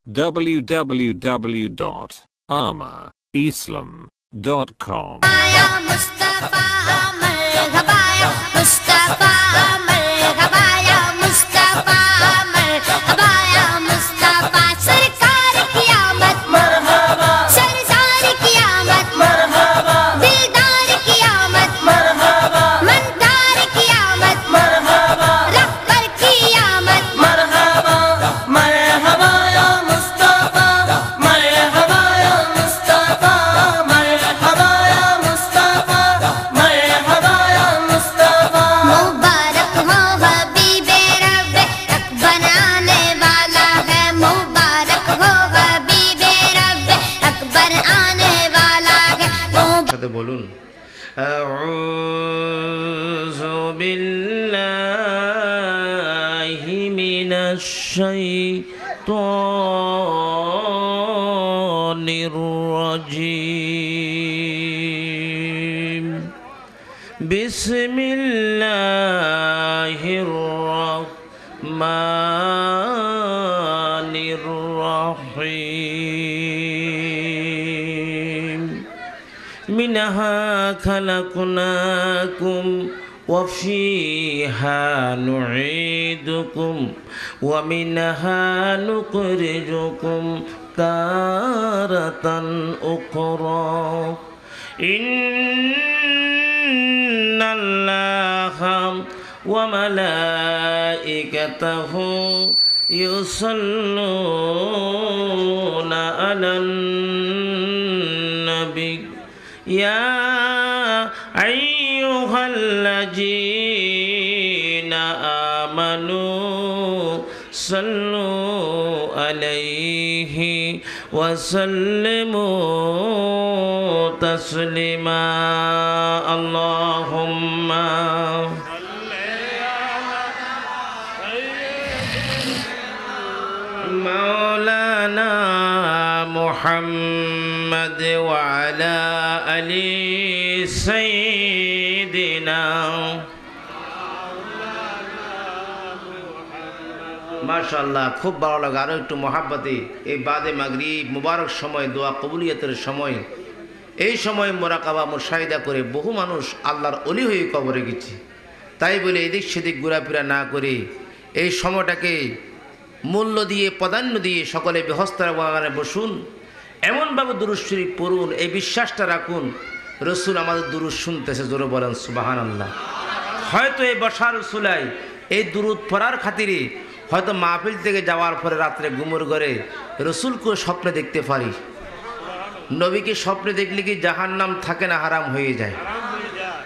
www.armorislam.com. বলুন আউযু বিল্লাহি মিনাশ শাইতানির রাজীম বিসমিল্লাহির রাহমানির রাহিম মিনহা খালাকনাকুম ওয়া ফীহা নুঈদুকুম ওয়া মিনহা নুখরিজুকুম তারাতান উখরা ইন্নাল্লাহা ওয়া মালাইকাতাহু ইউসাল্লুনা আলান নবী يا أيها الذين آمنوا صلوا عليه وسلموا تسليما اللهم مولانا محمد وعلى آل سيدنا মাশাআল্লাহ খুব ভালো লাগে আরো একটু মহাব্বতে এই বাদে মাগরিব মুবারক সময় দোয়া কবুলিয়তের সময় এই সময় মোরাকাবা মুশাহিদা করে বহু মানুষ আল্লাহর ওলি হয়ে কবরে গেছে তাই বলে এদিক সেদিক ঘোরাফেরা না করে এই সময়টাকে মূল্য দিয়ে প্রাধান্য দিয়ে সকলে বেহস্তার বাগানে বসুন এমনভাবে দুরূদ শরীফ পড়ুন এই বিশ্বাসটা রাখুন রসুল আমাদের দুরূদ শুনতেছে জোরে বলেন সুবহানাল্লাহ হয়তো এই বসার রসুলাই এই দুরূদ পড়ার খাতিরে হয়তো মাহফিল থেকে যাওয়ার পরে রাত্রে ঘুমোর ঘরে রসুলকে স্বপ্নে দেখতে পারি নবীকে স্বপ্নে দেখলে কি জাহান্নাম থাকে না হারাম হয়ে যায়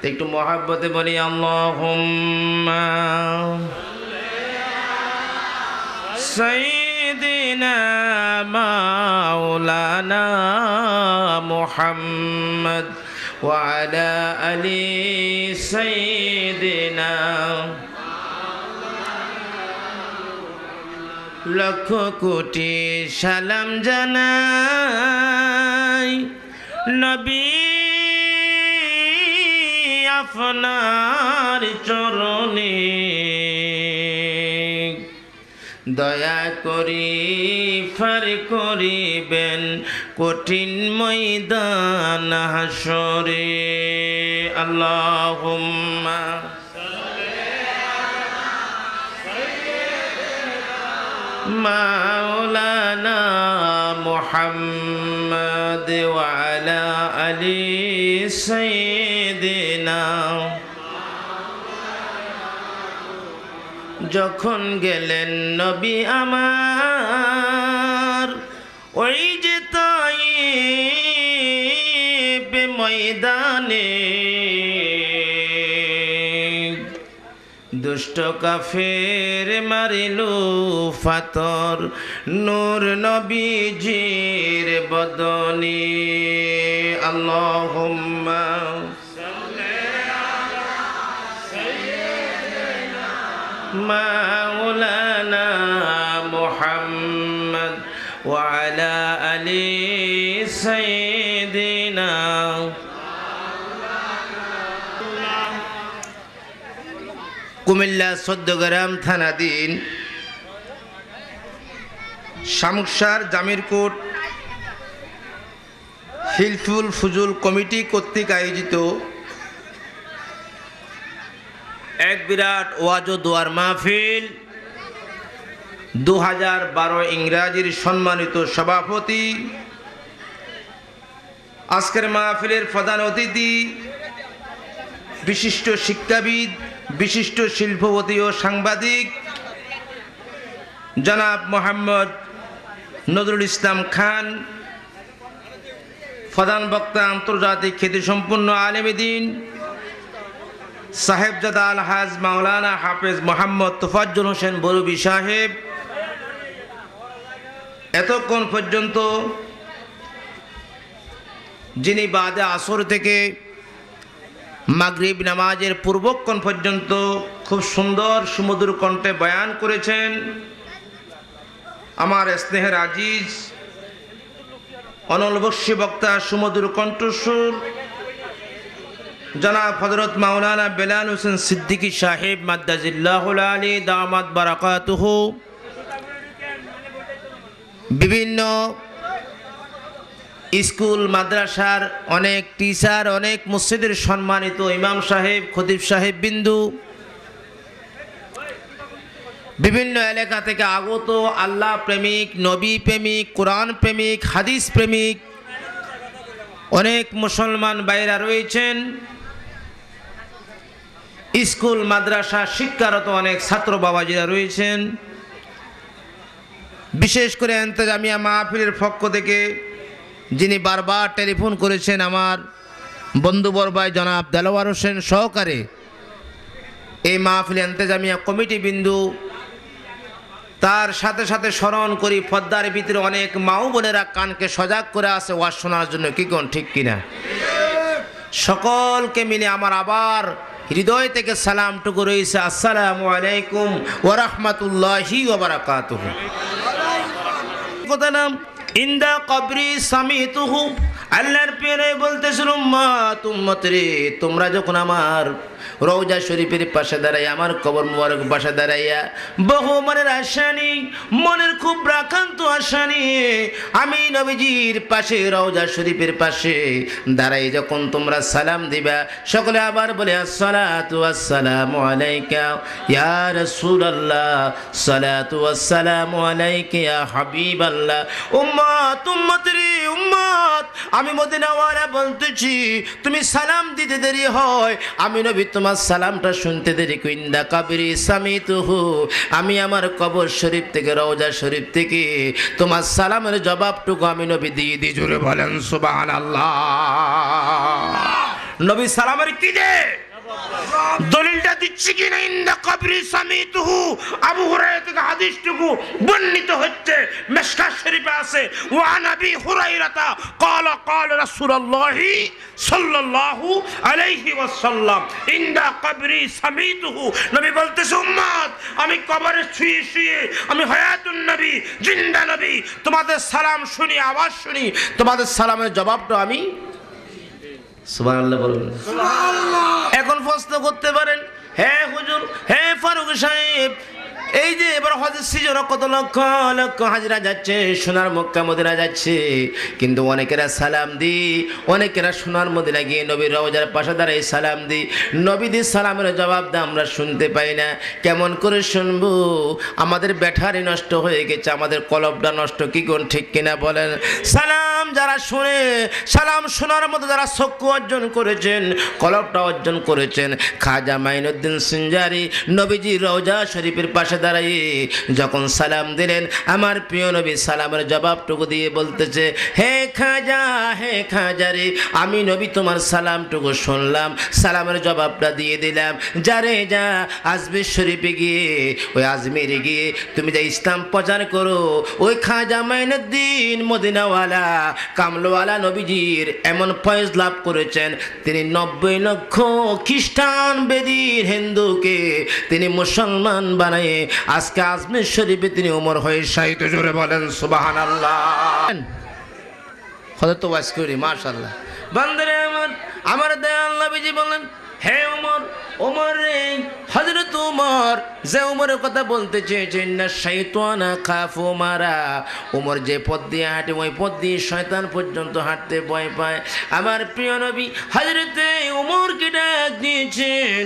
একটু মহাব্বতে বলি আল্লাহুম্মা সাইয়্যিদিনা মাওলানা মুহাম্মদ ওয়া আলা আলি সাইয়্যিদিনা লক্ষ কোটি সালাম জানাই নবী আপনার চরণে দয়া করি ফার করিবেন কঠিন ময়দান হাসরে আল্লাহুম্মা মাওলানা মুহাম্মদ ওয়া আলা আলি সাইয়্যিদিনা যখন গেলেন নবী আমার ওই যে তাইব ময়দানে দুষ্ট কাফের মারিল ফাতর নূর নবীজির বদনে আল্লাহুম্মা মাওলানা মুহাম্মদ ওয়া আলা আলি সাইয়্যিদিনা কুমিল্লা ১৪ গ্রাম থানাধীন শামুকসার জামিরকোট হিলফুল ফুজুল কমিটি কর্তৃক আয়োজিত এক বিরাট ওয়াজ ও দোয়ার মাহফিল 2012 ইংরাজির সম্মানিত সভাপতি, আজকের মাহফিলের প্রধান অতিথি, বিশিষ্ট শিক্ষাবিদ, বিশিষ্ট শিল্পপতি ও সাংবাদিক জনাব মোহাম্মদ নজরুল ইসলাম খান, প্রধান বক্তা আন্তর্জাতিক খ্যাতিসম্পন্ন আলেম দ্বীন সাহেবজাদা আলহাজ মাওলানা হাফেজ মোহাম্মদ তোফাজ্জল হোসেন বরুবী সাহেব, এতক্ষণ পর্যন্ত যিনি বাদে আসর থেকে মাগরিব নামাজের পূর্বক্ষণ পর্যন্ত খুব সুন্দর সুমধুর কণ্ঠে বয়ান করেছেন, আমার স্নেহের আজিজ অনলবস্যী বক্তা সুমধুর কণ্ঠস্বর জনাব হযরত মাওলানা বেলাল হোসেন সিদ্দিকী সাহেব মাদ্দাজিল্লাহুল আলী দামাত বারাকাতুহু, বিভিন্ন স্কুল মাদ্রাসার অনেক টিচার, অনেক মসজিদের সম্মানিত ইমাম সাহেব, খতিব সাহেব বিন্দু, বিভিন্ন এলাকা থেকে আগত আল্লাহ প্রেমিক, নবী প্রেমিক, কোরআন প্রেমিক, হাদিস প্রেমিক অনেক মুসলমান ভাইরা রয়েছেন, স্কুল মাদ্রাসা শিক্ষারত অনেক ছাত্র বাবাজিরা রয়েছেন। বিশেষ করে এন্তেজামিয়া মাহফিলের পক্ষ থেকে যিনি বারবার টেলিফোন করেছেন, আমার বন্ধুবর ভাই জনাব দেলোয়ার হোসেন সহকারে এই মাহফিল এন্তেজামিয়া কমিটি বিন্দু, তার সাথে সাথে স্মরণ করি পদ্মার ভিতরে অনেক মাও বোনেরা কানকে সজাগ করে আছে ওয়াজ শোনার জন্য, কি কোন ঠিক কিনা? সকলকে মিলে আমার আবার হৃদয় থেকে সালামটুকু রয়েছে, আসসালামু আলাইকুম ওয়া রাহমাতুল্লাহি ওয়া বারাকাতুহু। কথা নাম ইন্দা কবরি সামিতুহু, আল্লাহর পীরে বলতেছিল উম্মত উম্মতরে, তোমরা যখন আমার রওজা শরীফের পাশে দাঁড়াইয়া, আমার কবর মুবারক পাশে দাঁড়াইয়া বহু মনের আশা নিয়ে, মনের খুব রাখান্ত আশা নিয়ে আমি নবীজির পাশে রওজা শরীফের পাশে দাঁড়াই যখন তোমরা সালাম দিবা, সকলে আবার বলে আসসালাতু আসসালামু আলাইকা ইয়া রাসূলুল্লাহ, সালাতু আসসালামু আলাইকা ইয়া হাবিবাল্লাহ। উম্মত উম্মতরে, উম্মত আমি মদিনাওয়ালা বলতেছি, তুমি সালাম দিতে দেরি হয়, আমি নবী তোমার সালামটা শুনতে দেরি কুইন্দা কবরি সামিতুহু, আমি আমার কবর শরীফ থেকে রওজা শরীফ থেকে তোমার সালামের জবাবটুকু আমি নবী দিয়ে দিই। জোরে বলেন সুবহানাল্লাহ। নবী সালামের কি দে দলিলটা দিচ্ছি কিনা? ইন্দা কবরি সামিতুহু, আবু হুরায়রা থেকে হাদিসটুকু বর্ণিত হচ্ছে, মিশকাত শরীফে আছে, ওয়া নবী হুরায়রাতা ক্বালা ক্বালা রাসূলুল্লাহি সাল্লাল্লাহু আলাইহি ওয়াসাল্লাম ইন্দা কবরি সামিতুহু, নবী বলতেছে উম্মত আমি কবরে শুয়ে শুয়ে আমি হায়াতুন নবী, জিন্দা নবী, তোমাদের সালাম শুনি, আওয়াজ শুনি, তোমাদের সালামের জবাবটা আমি। সুবহানাল্লাহ বলুন। এখন প্রশ্ন করতে পারেন, হ্যাঁ হুজুর, হ্যাঁ ফারুক সাহেব, এই যে এবার হজের সিজনে কত লক্ষ লক্ষ হাজিরা যাচ্ছে, সোনার মক্কা মদিনা যাচ্ছে, কিন্তু অনেকেরা সালাম দি, অনেকেরা সোনার মদিনা গিয়ে নবীর রওজার পাশে দাঁড়াই সালাম দি, নবীদের সালামের জবাব দা আমরা শুনতে পাই না। কেমন করে শুনবো? আমাদের ব্যাটারি নষ্ট হয়ে গেছে, আমাদের কলবটা নষ্ট, কি কোন ঠিক কিনা বলেন? সালাম যারা শুনে, সালাম শোনার মতো যারা চক্ষু অর্জন করেছেন, কলবটা অর্জন করেছেন, খাজা মাইনুদ্দিন সিনজারি নবীজির রওজা শরীফের পাশে দাঁড়াই যখন সালাম দিলেন, আমার প্রিয় নবী সালামের জবাবটুকু দিয়ে বলতেছে, হে খাজা, হে খাজা রে, আমি নবী তোমার সালামটুকু শুনলাম, সালামের জবাবটা দিয়ে দিলাম, যারে যা আজমির শরীফে গিয়ে, ওই আজমিরে গিয়ে তুমি যা ইসলাম প্রচার করো, ওই খাজা মাইনুদ্দিন মদিনাওয়ালা কামলওয়ালা নবীজির এমন ফয়েজ লাভ করেছেন, তিনি 90 লক্ষ খ্রিস্টান বেদির হিন্দুকে তিনি মুসলমান বানায় আজকে আজমির শরীফে তিনি ওমর হয়ে শাহিদ। জোরে বলেন সুবহানাল্লাহ। হযরত ওয়াজ করি মাশাআল্লাহ। বান্দারে আমার দয়াল নবীজি বলেন, হে ওমর ওমর রে, হযরত ওমর যে ওমরের কথা বলতে চেয়েছেন না, শাইতানা খাফু মারা, ওমর যে পথ দিয়ে হাঁটে ওই পথ দিয়ে শয়তান পর্যন্ত হাঁটতে ভয় পায়। আমার প্রিয় নবী হযরতে ওমরকে ডাক দিয়েছেন,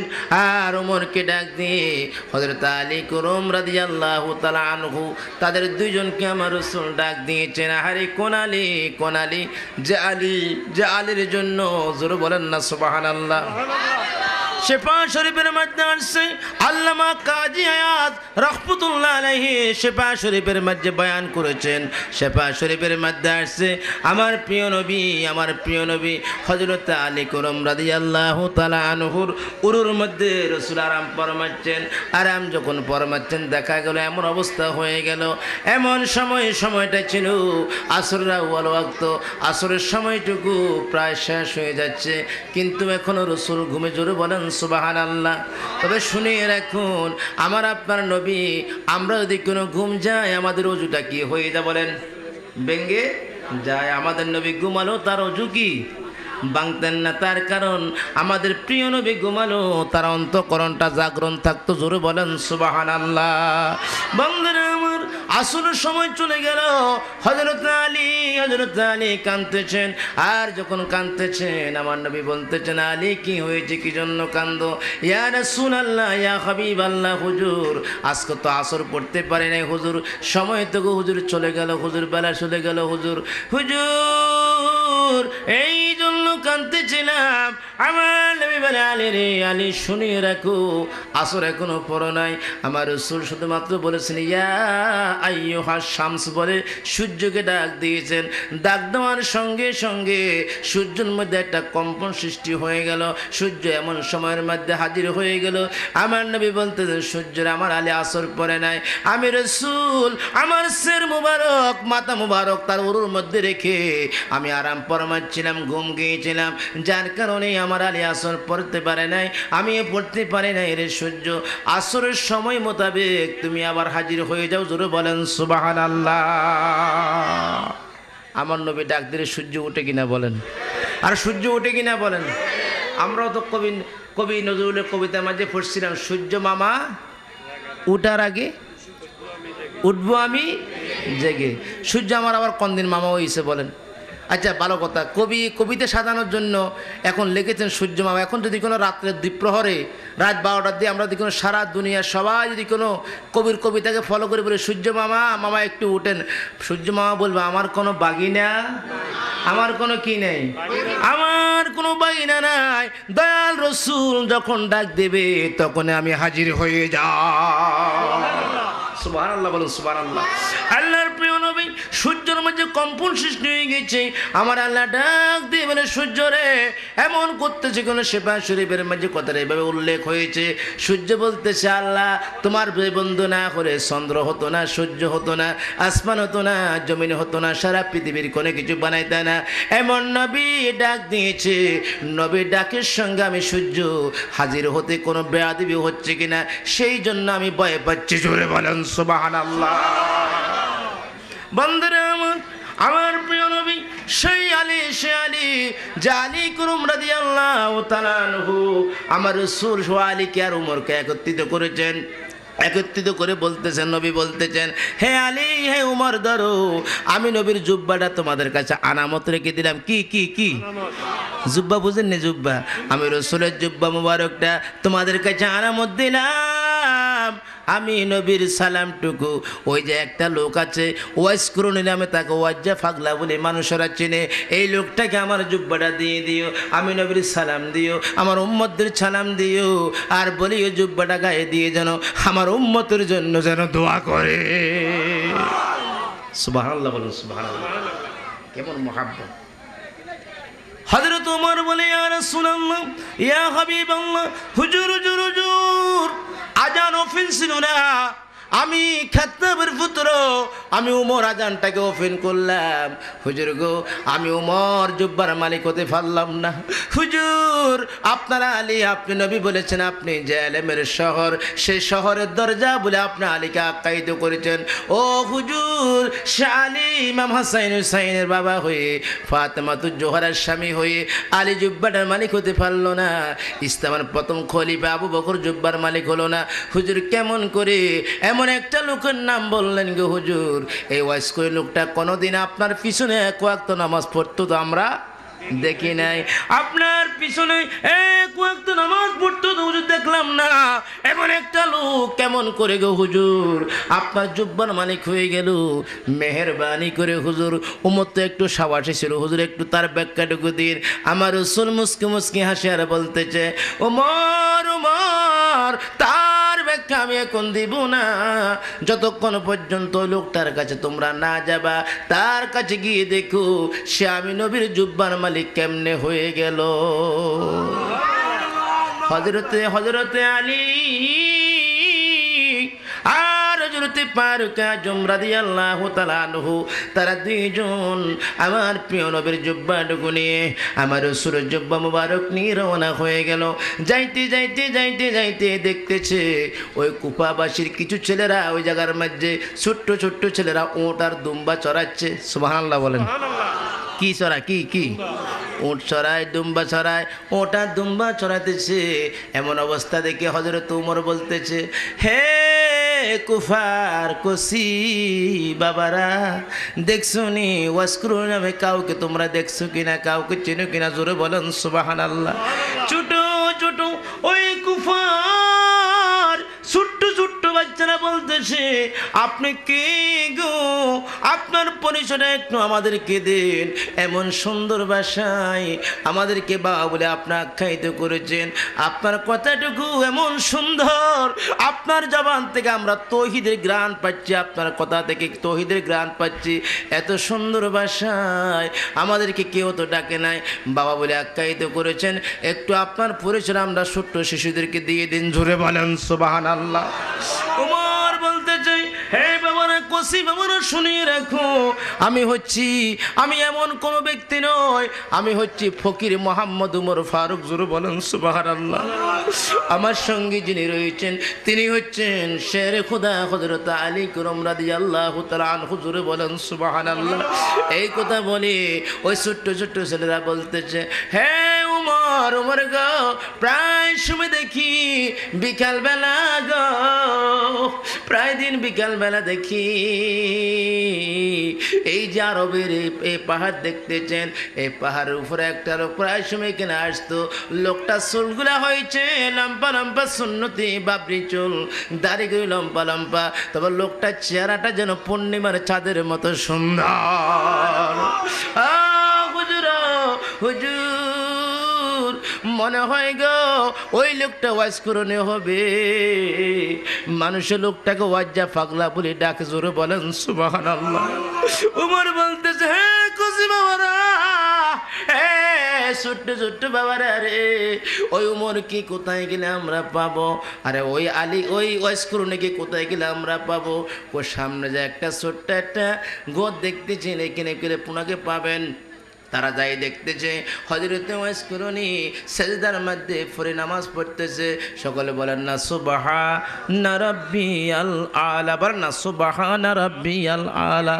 আর ওমরকে ডাক দিয়ে হযরত আলী করম রাদিয়াল্লাহু তাআলা আনহু তাদের দুইজনকে আমার রাসূল ডাক দিয়েছেন। আরে কোন আলী, কোন আলী? যে আলী, যে আলীর জন্য জোরে বলেন না সুবহানাল্লাহ। শেফা শরীফের মধ্যে আসছে আল্লামা কাজী আয়াত রাহমাতুল্লাহ আলাইহি শেফা শরীফের মধ্যে বয়ান করেছেন। শেফা শরীফের মধ্যে আসছে আমার প্রিয় নবী, আমার প্রিয় নবী হযরত আলী করম রাদিয়াল্লাহু তাআলা আনহুর উরুর মধ্যে রাসূল আরাম ফরমাচ্ছেন। আরাম যখন ফরমাচ্ছেন দেখা গেল এমন অবস্থা হয়ে গেল, এমন সময়টা ছিল আসরের আউয়াল ওয়াক্ত, আসরের সময়টুকু প্রায় শেষ হয়ে যাচ্ছে, কিন্তু এখনো রাসূল ঘুমে। জোরে বলেন সুবহানাল্লাহ। তবে শুনিয়ে রাখুন আমার আপনার নবী, আমরা যদি কোনো ঘুম যায় আমাদের অজুটা কি হয়ে যায় বলেন? ভেঙ্গে যায়। আমাদের নবী ঘুমালো তার অজু কি ভাঙতেন না, তার কারণ আমাদের প্রিয় নবী ঘুমালো তার অন্তঃকরণটা জাগরণ থাকতো। জোরে বলেন সুবহানাল্লাহ। বন্ধুরা আমার, আসরের সময় চলে গেল, হযরত আলী কাঁদতেছেন। আর যখন কাঁদতেছেন আমার নবী বলতেছেন, আলী কি হয়েছে, কি জন্য কান্দো? ইয়া রাসূলুল্লাহ, ইয়া হাবিবাল্লাহ, হুজুর আজকে তো আসর পড়তে পারি নাই হুজুর, সময় তো হুজুর চলে গেল, হুজুর বেলা চলে গেল হুজুর, হুজুর এই জন্য কাঁদতেছিলাম। আমার নবী বলে, আলী রে, আলী শুনিয়ে রাখো আসর এখনো পড়ো নাই। আমার রাসূল শুধুমাত্র বলেছেন ইয়া আইয়ুহাস শামস বলে সূর্যকে ডাক দিয়েছেন। ডাক দেওয়ার সঙ্গে সঙ্গে সূর্যের মধ্যে একটা কম্পন সৃষ্টি হয়ে গেল, সূর্য এমন সময়ের মধ্যে হাজির হয়ে গেল। আমার নবী বলতেছেন, সূর্যের আমার আলী আসর পড়ে নাই। আমি রাসূল আমার সির মুবারক, মাথা মুবারক তার উরুর মধ্যে রেখে আমি আরাম ফরমাচ্ছিলাম, ঘুম গিয়েছিলাম, যার কারণে আমার আলী আসর পড়তে পারে নাই, আমি পড়তে পারি নাই। রে সূর্য, আসরের সময় মোতাবেক তুমি আবার হাজির হয়ে যাও। জোরে বলেন সুবহানাল্লাহ। আমার নবী ডাক দিলে সূর্য উঠে কিনা বলেন? আর সূর্য উঠে কিনা বলেন? আমরাও তো কবি নজরুলের কবিতার মাঝে পড়ছিলাম, সূর্য মামা উঠার আগে উঠবো আমি জেগে। সূর্য আমার আবার কোন দিন মামা হয়েছে বলেন? আচ্ছা ভালো কথা, কবিতা সাজানোর জন্য এখন লিখেছেন সূর্য মামা। এখন যদি কোনো রাত্রের দ্বিপ্রহরে রাত 12টার দিয়ে আমরা যদি কোনো সারা দুনিয়া সবাই যদি কোনো কবির কবিতাকে ফলো করে বলে সূর্য মামা, মামা একটু উঠেন, সূর্য মামা বলবে আমার কোনো বাগিনা, আমার কোনো কি নেই, আমার কোনো বাগিনা নাই। দয়াল রাসূল যখন ডাক দেবে তখন আমি হাজির হয়ে যাই। সুবহানাল্লাহ বলুন সুবহানাল্লাহ। আল্লাহর প্রিয় নবী, সূর্যের মধ্যে কম্পন সৃষ্টি হয়ে গেছে। আমার আল্লাহ ডাক দিয়ে বলে, সূর্য রে এমন করতেছে কোন? শেফা শরীফের মধ্যে কথাটা এভাবে উল্লেখ হয়েছে। সূর্য বলতেছে, আল্লাহ তোমার বন্ধু না হলে চন্দ্র হতো না, সূর্য হতো না, আসমান হতো না, জমিন হতো না, সারা পৃথিবীর কোনো কিছু বানাইতে না। এমন নবী ডাক দিয়েছে, নবী ডাকের সঙ্গে আমি সূর্য হাজির হতে কোনো বেয়াদবি হচ্ছে কিনা সেই জন্য আমি ভয় পাচ্ছি। জোরে বলেন সুবহানাল্লাহ। বন্ধুরা আমার প্রিয় নবী সেই আলী, সে আলী যে আলী করম রাদিয়াল্লাহু তাআলা আনহু আমার রাসূল আলীকে আর উমরকে একত্রিত করেছেন। একত্রিত করে বলতেছেন, নবী বলতেছেন, হে আলী, হে উমর, ধরো আমি নবীর জুব্বাটা তোমাদের কাছে আনামত রেখে দিলাম। কি কি কি জুব্বা বুঝেন নি? জুব্বা, আমি রাসূলের জুব্বা মুবারকটা তোমাদের কাছে আনামত দিলাম। আমি নবীর সালামটুকু, ওই যে একটা লোক আছে ওয়াইস করুনি নামে, তাকে ওয়াজ্জা ফাগলা বলে মানুষেরা চেনে, এই লোকটাকে আমার জুব্বাটা দিয়ে দিও, আমি নবীর সালাম দিও, আমার উম্মতদের সালাম দিও, আর বলিও জুব্বাটা গায়ে দিয়ে যেন আমার উম্মতের জন্য যেন দোয়া করে। সুবহানাল্লাহ বলুন সুবহানাল্লাহ। কেমন মুহাব্বত। হযরত ওমর বলে, ইয়া রাসূলুল্লাহ, ইয়া হাবিবাল্লাহ, হুজুর হুজুর হুজুর, আজান অফিন ছিল না, আমি খাত্তাবের পুত্র, আমি উমর আজানটাকে ওপেন করলাম। হুজুর গো, আমি উমর জুব্বার মালিক হতে পারলাম না। হুজুর, আপনারা আলী, আপনি নবী বলেছেন আপনি যে আলেমের শহর, সেই শহরের দরজা বলে আপনি আলীকে আখ্যায়িত করেছেন। ও হুজুর, সে আলী ইমাম হাসাইন হুসাইনের বাবা হয়ে, ফাতেমাতুজ জোহরার স্বামী হয়ে আলী জুব্বাটার মালিক হতে পারলো না। ইসলামের প্রথম খলিফা আবু বকর জুব্বার মালিক হলো না। হুজুর, কেমন করে এমন একটা লোকের নাম বললেন গো হুজুর? এই ওয়াইস্কই লোকটা কোনোদিন আপনার পিছনে এক ওয়াক্ত নামাজ পড়তো তো আমরা দেখি নাই। আপনার পিছনে এক ওয়াক্ত নামাজ পড়তো তো হুজুর দেখলাম না। এমন একটা লোক কেমন করে গো হুজুর আপনার জুব্বার মালিক হয়ে গেল? মেহেরবানি করে হুজুর, উমর তো একটু সাবাসী ছিল, হুজুর একটু তার ব্যাখ্যাটুকু দিন। আমার রসুল মুসকি মুসকি হাসি আর বলতেছে, ওমর ওমর, তার ব্যাখ্যা আমি এখন দিব না, যতক্ষণ পর্যন্ত লোকটার কাছে তোমরা না যাবা। তার কাছে গিয়ে দেখো সে আমি নবীর জুব্বার মালিক কেমনে হয়ে গেল। হযরতে আলী আর হযরতে ফারুক আজম রাদিয়াল্লাহু তাআলা আনহু, তারা দুইজন আমার প্রিয় নবীর জুব্বাটুকু নিয়ে, আমার রাসূলের জুব্বা মুবারক নিয়ে রওনা হয়ে গেল। যাইতে যাইতে যাইতে যাইতে দেখতেছে ওই কুফাবাসীর কিছু ছেলেরা ওই জায়গার মধ্যে ছোট্ট ছোট্ট ছেলেরা উট আর দুম্বা চড়াচ্ছে। সুবহানাল্লাহ বলেন। কি চড়ায়? কি উট চড়ায়, দুম্বা চড়ায়, ওটা দুম্বা চড়াতেছে। এমন অবস্থা দেখে হযরত উমর বলতেছে, হে কুফার কসি বাবারা, দেখছো নি ওয়াসকুর নামে কাউকে তোমরা দেখছো কিনা, কাউকে চেনো কিনা? জোরে বলেন সুবহানাল্লাহ। ছোট ছোট ওই কুফার ছোট্ট ছোট্ট বাচ্চারা বলতেছে, আপনি কে গো? আপনার পরিচয়টা একটু আমাদেরকে দেন। এমন সুন্দর ভাষায় আমাদেরকে বাবা বলে আপনি আখ্যায়িত করেছেন। আপনার কথাটুকু এমন সুন্দর, আপনার জবান থেকে আমরা তৌহিদের গ্রাণ পাচ্ছি, আপনার কথা থেকে তৌহিদের গ্রাণ পাচ্ছি। এত সুন্দর ভাষায় আমাদেরকে কেউ তো ডাকে নাই, বাবা বলে আখ্যায়িত করেছেন। একটু আপনার পরিচয় আমরা ছোট্ট শিশুদেরকে দিয়ে দিন। জোরে বলেন সুবহানাল্লাহ। ওমর বলতে চাই, হে বাবারা, কসি বাবারা, শুনিয়ে রাখো, আমি এমন কোন ব্যক্তি নয়, আমি হচ্ছি ফকির মোহাম্মদ উমর ফারুক। জোরে বলেন সুবহানাল্লাহ। আমার সঙ্গে যিনি রয়েছেন তিনি হচ্ছেন শের খুদা হযরত আলী করম রাদিয়াল্লাহু তাআলা আনহু। জোরে বলেন সুবহানাল্লাহ। এই কথা বলে ওই ছোট্ট ছোট্ট ছেলেরা বলতেছে, হে উমর, উমর গো, প্রায় সময় দেখি বিকালবেলা গো, প্রায় দিন বিকালবেলা দেখি এই যে আরবের এই পাহাড় দেখতেছেন, এই পাহাড়ের উপরে একটা লোক প্রায় সময় কিনে আসতো। লোকটা চুলগুলা হয়েছে লম্বা লম্বা, সুন্নতি বাবরি চুল, দাড়িগুলি লম্বা লম্বা, তবে লোকটার চেহারাটা যেন পূর্ণিমার চাঁদের মতো সুন্দর। হুজুর হুজুর, মনে হয় গো ওই লোকটা ওয়াজ করণে হবে। মানুষের লোকটাকে ওয়াজ্জা পাগলা বলে ডাকে। জোরে বলেন সুবহানাল্লাহ। উমর বলতেছে, হে কসি বাবারা, হে ছোট্ট ছোট্ট বাবারা রে, ওই উমর কি কোথায় গেলে আমরা পাবো? আরে ওই আলী, ওই ওয়াজ করণে কি কোথায় গেলে আমরা পাবো? ওর সামনে যে একটা ছোট্ট একটা গোদ দেখতেছেন, এখানে গেলে পুনাকে পাবেন। তারা যাই দেখতেছে হযরতে ওয়াইস করণী সেজদার মধ্যে পড়ে নামাজ পড়তেছে। সকলে বলেন না সুবহানা রাব্বিয়াল আলা, বলেন না সুবহানা রাব্বিয়াল আলা।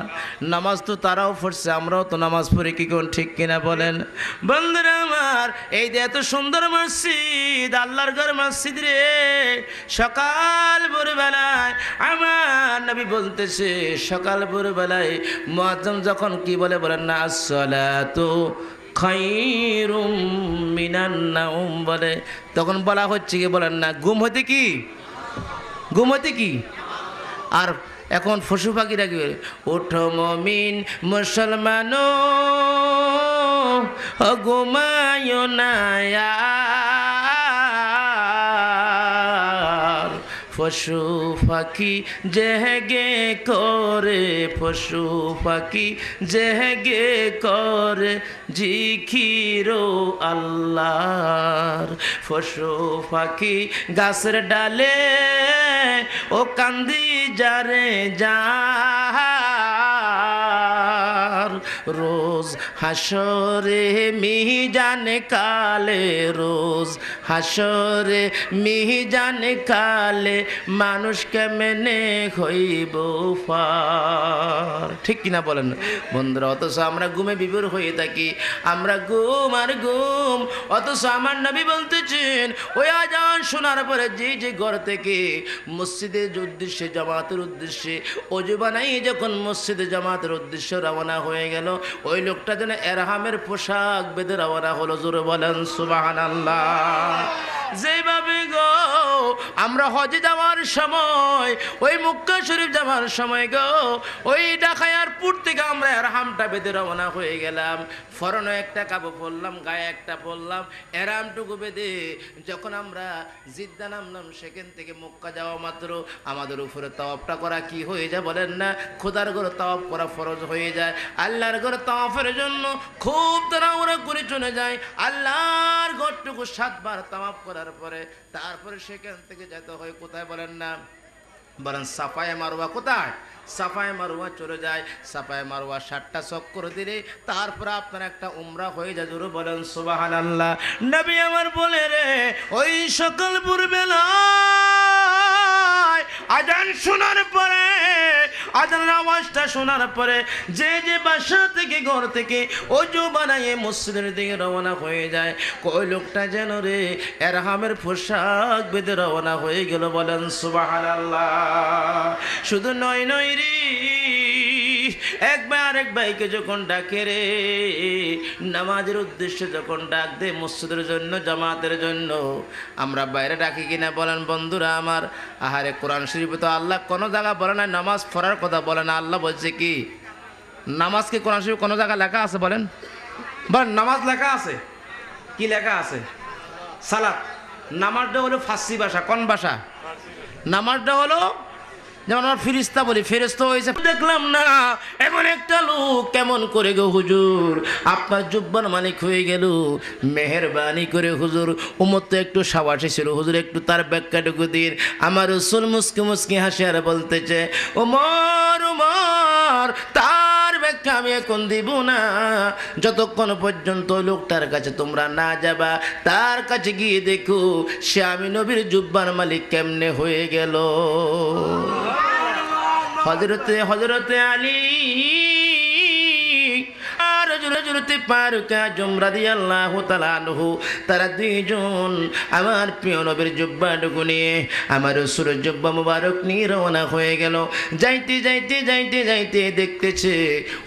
নামাজ তো তারাও পড়ছে, আমরাও তো নামাজ পড়ি, কি কোন ঠিক কিনা বলেন? বন্ধুরা আমার, এই যে এত সুন্দর মসজিদ, আল্লাহর ঘর মসজিদ রে, সকাল ভোরবেলায় আমার নবী বলতেছে, সকাল ভোরবেলায় মুয়াজ্জিন যখন কি বলে, বলেন না আসসালাতু খায়রুম মিনান নাওম বলে, তখন বলা হচ্ছে কি, বলেন না ঘুম হতে কি, ঘুম হতে কি। আর এখন পশু পাখিরা কি, ওঠো মুমিন মুসলমান ঘুমায় না, পশু পাখি জেগে করে, পশু পাখি জেগে করে জিকির আল্লাহর। পশু পাখি গাছের ডালে ও কান্দি যারে যা, রোজ হাসরে মিজান কালে, রোজ হাসরে মিজান কালে মানুষ কেমনে হইব পার। ঠিক কিনা বলেন বন্ধুরা? অথচ আমরা ঘুমে বিভোর হয়ে থাকি, আমরা ঘুম আর ঘুম। অথচ আমার নবী বলতেছেন ওই আজান শোনার পরে যে যে ঘর থেকে মসজিদের উদ্দেশ্যে, জামাতের উদ্দেশ্যে অজু বানাই যখন মসজিদে জামাতের উদ্দেশ্যে রওনা হয়ে গেল, ওই লোকটা যেন এরহামের পোশাক বেঁধে রওনা হলো। জোরে বলেন সুবহানাল্লাহ। যেভাবে গো আমরা হজে যাওয়ার সময়, ওই মক্কা শরীফ যাওয়ার সময় গো, ওই ডাকায়ারপুর থেকে আমরা এরহামটা বেঁধে রওনা হয়ে গেলাম। ফরনে একটা কাপড় পরলাম, গায়ে একটা পরলাম, এরহামটুকু বেঁধে যখন আমরা জিদ্দা নামলাম, সেখান থেকে মক্কা যাওয়া মাত্র আমাদের উপরে তাওয়াফটা করা কি হয়ে যায় বলেন না? খোদার ঘরে তাওয়াফ করা ফরজ হয়ে যায়। আল্লাহর ঘরে তাওয়াফের জন্য খুব তাড়াহুড়া করে চলে যায়। আল্লাহর ঘরটুকু 7 বার তাওয়াফ করার পরে তারপরে সেখান থেকে যেতে হয় কোথায় বলেন না? বলেন সাফায়ে মারওয়া। কোথায়? সাফায়ে মারওয়া চলে যায়। সাফায়ে মারওয়া 7টা চক্কর দিলে তারপর আপনার একটা উমরা হয়ে যায়। জোরে বলেন সুবহানাল্লাহ। নবী আমার বলে রে, ওই সকাল ভোরবেলা আজান শোনার পরে, আজানের আওয়াজটা শোনার পরে যে যে বাসা থেকে, ঘর থেকে অজু বানাইয়ে মসজিদের দিকে রওনা হয়ে যায়, কই লোকটা যেন রে এরহামের পোশাক বেঁধে রওনা হয়ে গেল। বলেন সুবহানাল্লাহ। শুধু নয় নয় রে, এক ভাই আরেক ভাইকে যখন ডাকে রে, নামাজের উদ্দেশ্যে যখন ডাক দে, মসজিদের জন্য, জামাতের জন্য, আমরা বাইরে ডাকি কিনা বলেন বন্ধুরা আমার? আহারে কোরআন শরীফে তো আল্লাহ কোনো জায়গা বলে না নামাজ পড়ার কথা বলে না। আল্লাহ বলছে কি? নামাজ কি কোরআন শরীফে কোনো জায়গা লেখা আছে বলেন? বলেন নামাজ লেখা আছে? কি লেখা আছে? সালাত। নামাজটা হলো ফার্সি ভাষা। কোন ভাষা? নামাজটা হলো যেমন আমরা ফিরিস্তা বলি, ফেরেশতা হয়েছে। দেখলাম না এমন একটা লোক কেমন করে গো হুজুর, আপনার জুব্বার মালিক হয়ে গেল, মেহেরবানি করে হুজুর উমর তো একটু সাবাসী ছিল, হুজুর একটু তার ব্যাখ্যাটুকু দিন। আমার রসুল মুসকি মুসকি হাসি আর বলতেছে, ওমর ওমর তার ব্যাখ্যা আমি এখন দিব না, যতক্ষণ পর্যন্ত ওই লোকটার কাছে তোমরা না যাবা, তার কাছে গিয়ে দেখো সে আমি নবীর জুব্বার মালিক কেমনে হয়ে গেল। হযরতে আলী আর হযরতে ফারুক আজম রাদিয়াল্লাহু তাআলা আনহু, তারা দুইজন আমার প্রিয় নবীর জুব্বাটুকু নিয়ে, আমার রাসূলের জুব্বা মুবারক নিয়ে রওনা হয়ে গেল। যাইতে যাইতে যাইতে যাইতে দেখতেছে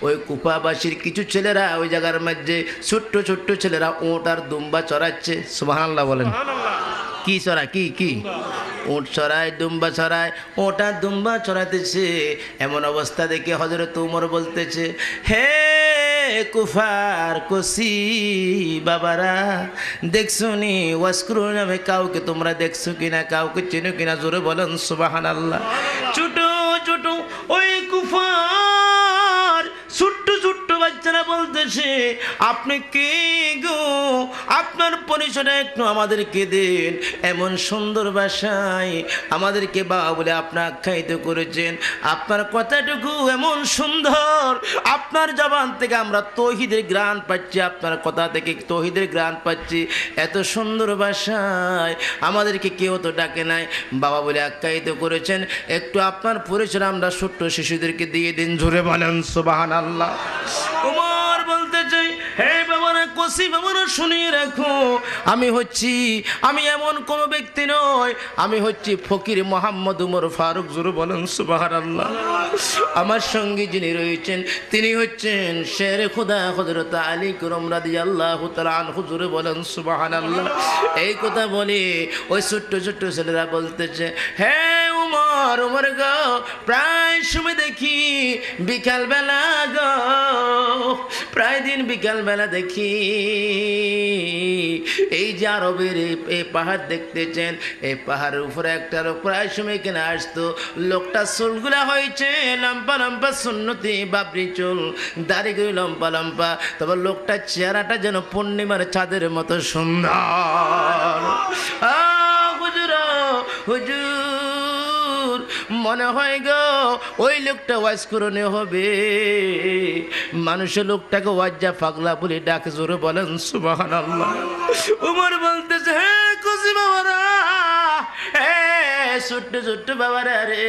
ওই কুফাবাসীর কিছু ছেলেরা ওই জায়গার মধ্যে ছোট্ট ছোট্ট ছেলেরা উট আর দুম্বা চড়াচ্ছে। সুবহানাল্লাহ বলেন। কি চড়ায়? কি উট চড়ায়, দুম্বা চড়ায়। ওটা দুম্বা চড়াতেছে, এমন অবস্থা দেখে হযরত উমর বলতেছে, হে কুফার কসি বাবারা, দেখছো নি ওয়াসকুর নামে কাউকে তোমরা দেখছো কিনা, কাউকে চেনো কিনা? জোরে বলেন সুবহানাল্লাহ। ছোট ছোট ওই কুফার ছোট্ট ছোট্ট বাচ্চারা বলতেছে, আপনি কে গো? আপনার পরিচয়টা একটু আমাদেরকে দেন। এমন সুন্দর ভাষায় আমাদেরকে বাবা বলে আপনি আখ্যায়িত করেছেন, আপনার কথাটুকু এমন সুন্দর, আপনার জবান থেকে আমরা তৌহিদের গ্রাণ পাচ্ছি, আপনার কথা থেকে তৌহিদের গ্রাণ পাচ্ছি। এত সুন্দর ভাষায় আমাদেরকে কেউ তো ডাকে নাই, বাবা বলে আখ্যায়িত করেছেন। একটু আপনার পরিচয় আমরা ছোট্ট শিশুদেরকে দিয়ে দিন। জোরে বলেন সুবহানাল্লাহ। উমর বলতে চাই, হে বাবারা, কসি বাবারা, শুনিয়ে রাখো, আমি এমন কোন ব্যক্তি নয়, আমি হচ্ছি ফকির মোহাম্মদ উমর ফারুক। জোরে বলেন সুবহানাল্লাহ। আমার সঙ্গে যিনি রয়েছেন তিনি হচ্ছেন শেরে খোদা হযরত আলী করম রাদিয়াল্লাহু তাআলা আনহু। জোরে বলেন সুবহানাল্লাহ। এই কথা বলে ওই ছোট্ট ছোট্ট ছেলেরা বলতেছে, হে উমর উমর গো, প্রায় সময় দেখি বিকালবেলা গো, প্রায় দিন বিকালবেলা দেখি এই যে আরবের এই পাহাড় দেখতেছেন, এই পাহাড়ের উপরে একটা লোক প্রায় সময় এখানে আসতো। লোকটা চুলগুলা হয়েছে লম্বা লম্বা সুন্নতি বাবরি চুল, দাড়িগুলো লম্বা লম্বা, তবে লোকটার চেহারাটা যেন পূর্ণিমার চাঁদের মতো সুন্দর। হুজুর হুজুর, মনে হয় গো ওই লোকটা ওয়াজ করণে হবে। মানুষের লোকটাকে ওয়াজ্জা পাগলা বলে ডাকে, জোরে বলেন সুবহানাল্লাহ। উমর বলতেছে, হ্যাঁ খুশি বাবারা, ছোট্ট ছোট্ট বাবারা রে,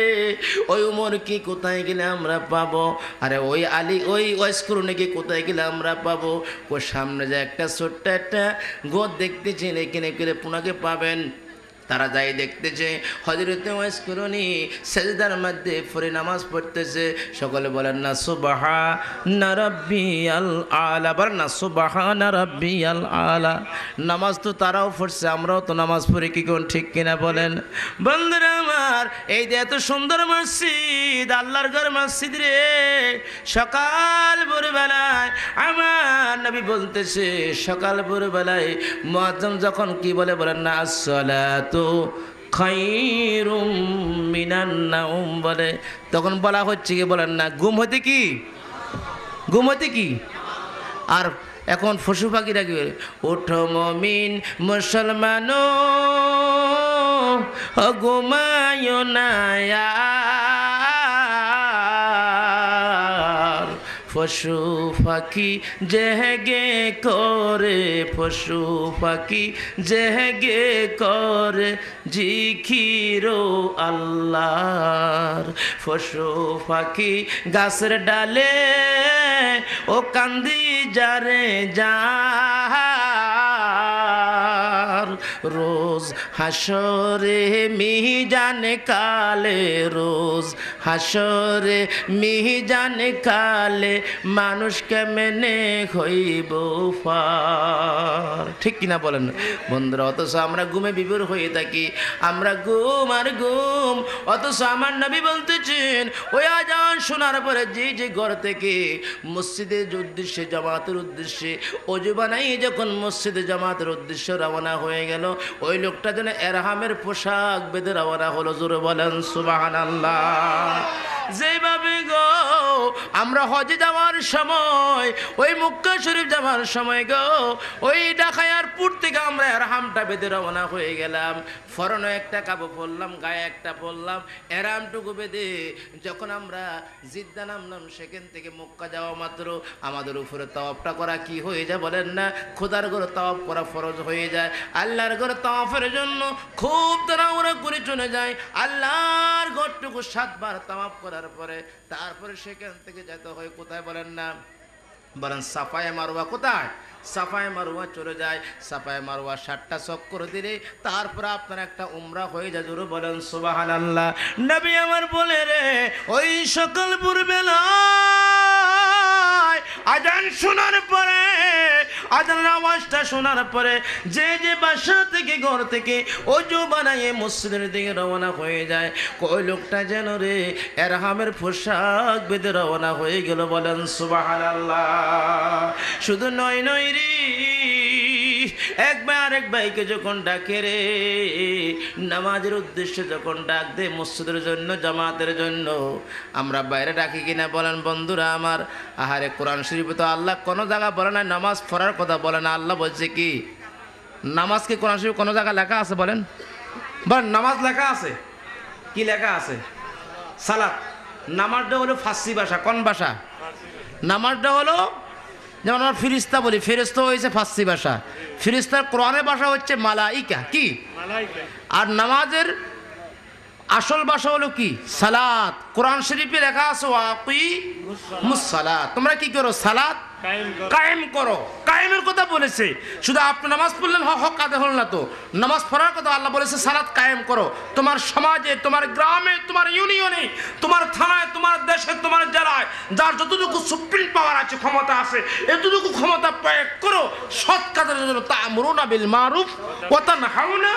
ওই উমর কি কোথায় গেলে আমরা পাবো? আরে ওই আলী ওই ওয়াজ করণে কি কোথায় গেলে আমরা পাবো? ওর সামনে যে একটা ছোট্ট একটা গোদ দেখতেছেন, এখানে গেলে পুনাকে পাবেন। তারা যাই দেখতেছে হযরতে ওয়াইস করণী সেজদার মধ্যে পড়ে নামাজ পড়তেছে। সকলে বলেন না সুবহানা রাব্বিয়াল আলা, বলেন না সুবহানা রাব্বিয়াল আলা। নামাজ তো তারাও পড়ছে, আমরাও তো নামাজ পড়ি, কি কোন ঠিক কিনা বলেন? বন্ধুরা আমার, এই যে এত সুন্দর মসজিদ, আল্লাহর ঘর মসজিদ রে, সকাল ভোরবেলায় আমার নবী বলতেছে, সকাল ভোরবেলায় মুয়াজ্জিন যখন কি বলে, বলেন না আসসালাতু খায়রুম মিনান নাওম বলে, তখন বলা হচ্ছে কি, বলেন না ঘুম হতে কি, ঘুম হতে কি। আর এখন পশু পাখিরা কি বলে, ওঠো মুমিন মুসলমান ঘুমায় না পশু পাখি জেগে করে, পশু পাখি জেগে করে জিকিরো আল্লাহর। পশু পাখি গাছের ডালে ও কান্দি যারে যা, রোজ হাসরে মিজানে কালে, রোজ হাসরে মিজানে কালে মানুষ কেমনে হইব পার, ঠিক কিনা বলেন বন্ধুরা? অথচ আমরা ঘুমে বিভোর হয়ে থাকি, আমরা ঘুম আর ঘুম। অথচ আমার নবী বলতেছেন, ওই আজান শোনার পরে যে যে ঘর থেকে মসজিদের উদ্দেশ্যে জামাতের উদ্দেশ্যে ওযু বানাই যখন মসজিদে জামাতের উদ্দেশ্যে রওনা হয়ে গেল, ওই লোকটা যেন এরহামের পোশাক বেঁধে রওনা হলো। জোরে বলেন সুবহানাল্লাহ। যেভাবে গো আমরা হজে যাওয়ার সময়, ওই মক্কা শরীফ যাওয়ার সময় গো, ওই ডাকায়ারপুর থেকে আমরা এরহামটা বেঁধে রওনা হয়ে গেলাম। ফরনে একটা কাপড় পরলাম, গায়ে একটা পরলাম, এরহামটুকু বেঁধে যখন আমরা জিদ্দা নামলাম, সেখান থেকে মক্কা যাওয়া মাত্র আমাদের উপরে তাওয়াফটা করা কি হয়ে যায় বলেন না? খোদার ঘরে তাওয়াফ করা ফরজ হয়ে যায়। আল্লাহর ঘরে তাওয়াফের জন্য খুব তাড়াহুড়া করে চলে যায়। আল্লাহর ঘরটুকু 7 বার তাওয়াফ করার পরে তারপরে সেখান থেকে যেতে হয় কোথায় বলেন না? বলেন সাফায়ে মারওয়া। কোথায়? সাফায়ে মারওয়া চলে যায়। সাফায়ে মারওয়া 7টা চক্কর দিলে তারপর আপনার একটা উমরা হয়ে যায়। জোরে বলেন সুবহানাল্লাহ। নবী আমার বলে রে, ওই সকাল ভোরবেলা আজান শোনার পরে, আজানের আওয়াজটা শোনার পরে যে যে বাসা থেকে ঘর থেকে ওযু বানায়ে মসজিদের দিকে রওনা হয়ে যায়, কই লোকটা যেন রে এরহামের পোশাক বেঁধে রওনা হয়ে গেল। বলেন সুবহানাল্লাহ। শুধু নয় নয় রে, একবার আরেক ভাইকে যখন ডাকে রে, নামাজের উদ্দেশ্যে যখন ডাক দে মসজিদের জন্য, জামাতের জন্য, আমরা বাইরে ডাকি কিনা বলেন বন্ধুরা আমার? আহারে কোরআন শরীফে তো আল্লাহ কোনো জায়গা বলে না নামাজ পড়ার কথা বলে না। আল্লাহ বলছে কি, নামাজকে কোরআন শরীফে কোনো জায়গা লেখা আছে বলেন? বলেন নামাজ লেখা আছে? কি লেখা আছে? সালাত। নামাজটা হলো ফার্সি ভাষা। কোন ভাষা? নামাজটা হলো, যেমন আমরা ফিরিস্তা বলি, ফেরেশতা হয়েছে ফার্সি ভাষা, ফিরিস্তার কোরআনের ভাষা হচ্ছে মালাইকা। কি? আর নামাজের আসল ভাষা হলো কি? সালাত। কোরআন শরীফে লেখা আছে ওয়াকিমুস সালাত, তোমরা কি করো? সালাত কায়েম করো। কায়েমের কথা বলেছে। শুধু আপনি নামাজ পড়লেন হক আদায় হল না তো, নামাজ পড়ার কথা আল্লাহ বলেছে সালাত কায়েম করো। তোমার সমাজে, তোমার গ্রামে, তোমার ইউনিয়নে, তোমার থানায়, তোমার দেশে, তোমার জেলায় যার যতটুকু সুপ্রিম পাওয়ার আছে, ক্ষমতা আছে, এতটুকু ক্ষমতা প্রয়োগ করো সৎ কাজের জন্য। তা'মুরুনা বিল মারুফ ওয়া তানহাউনা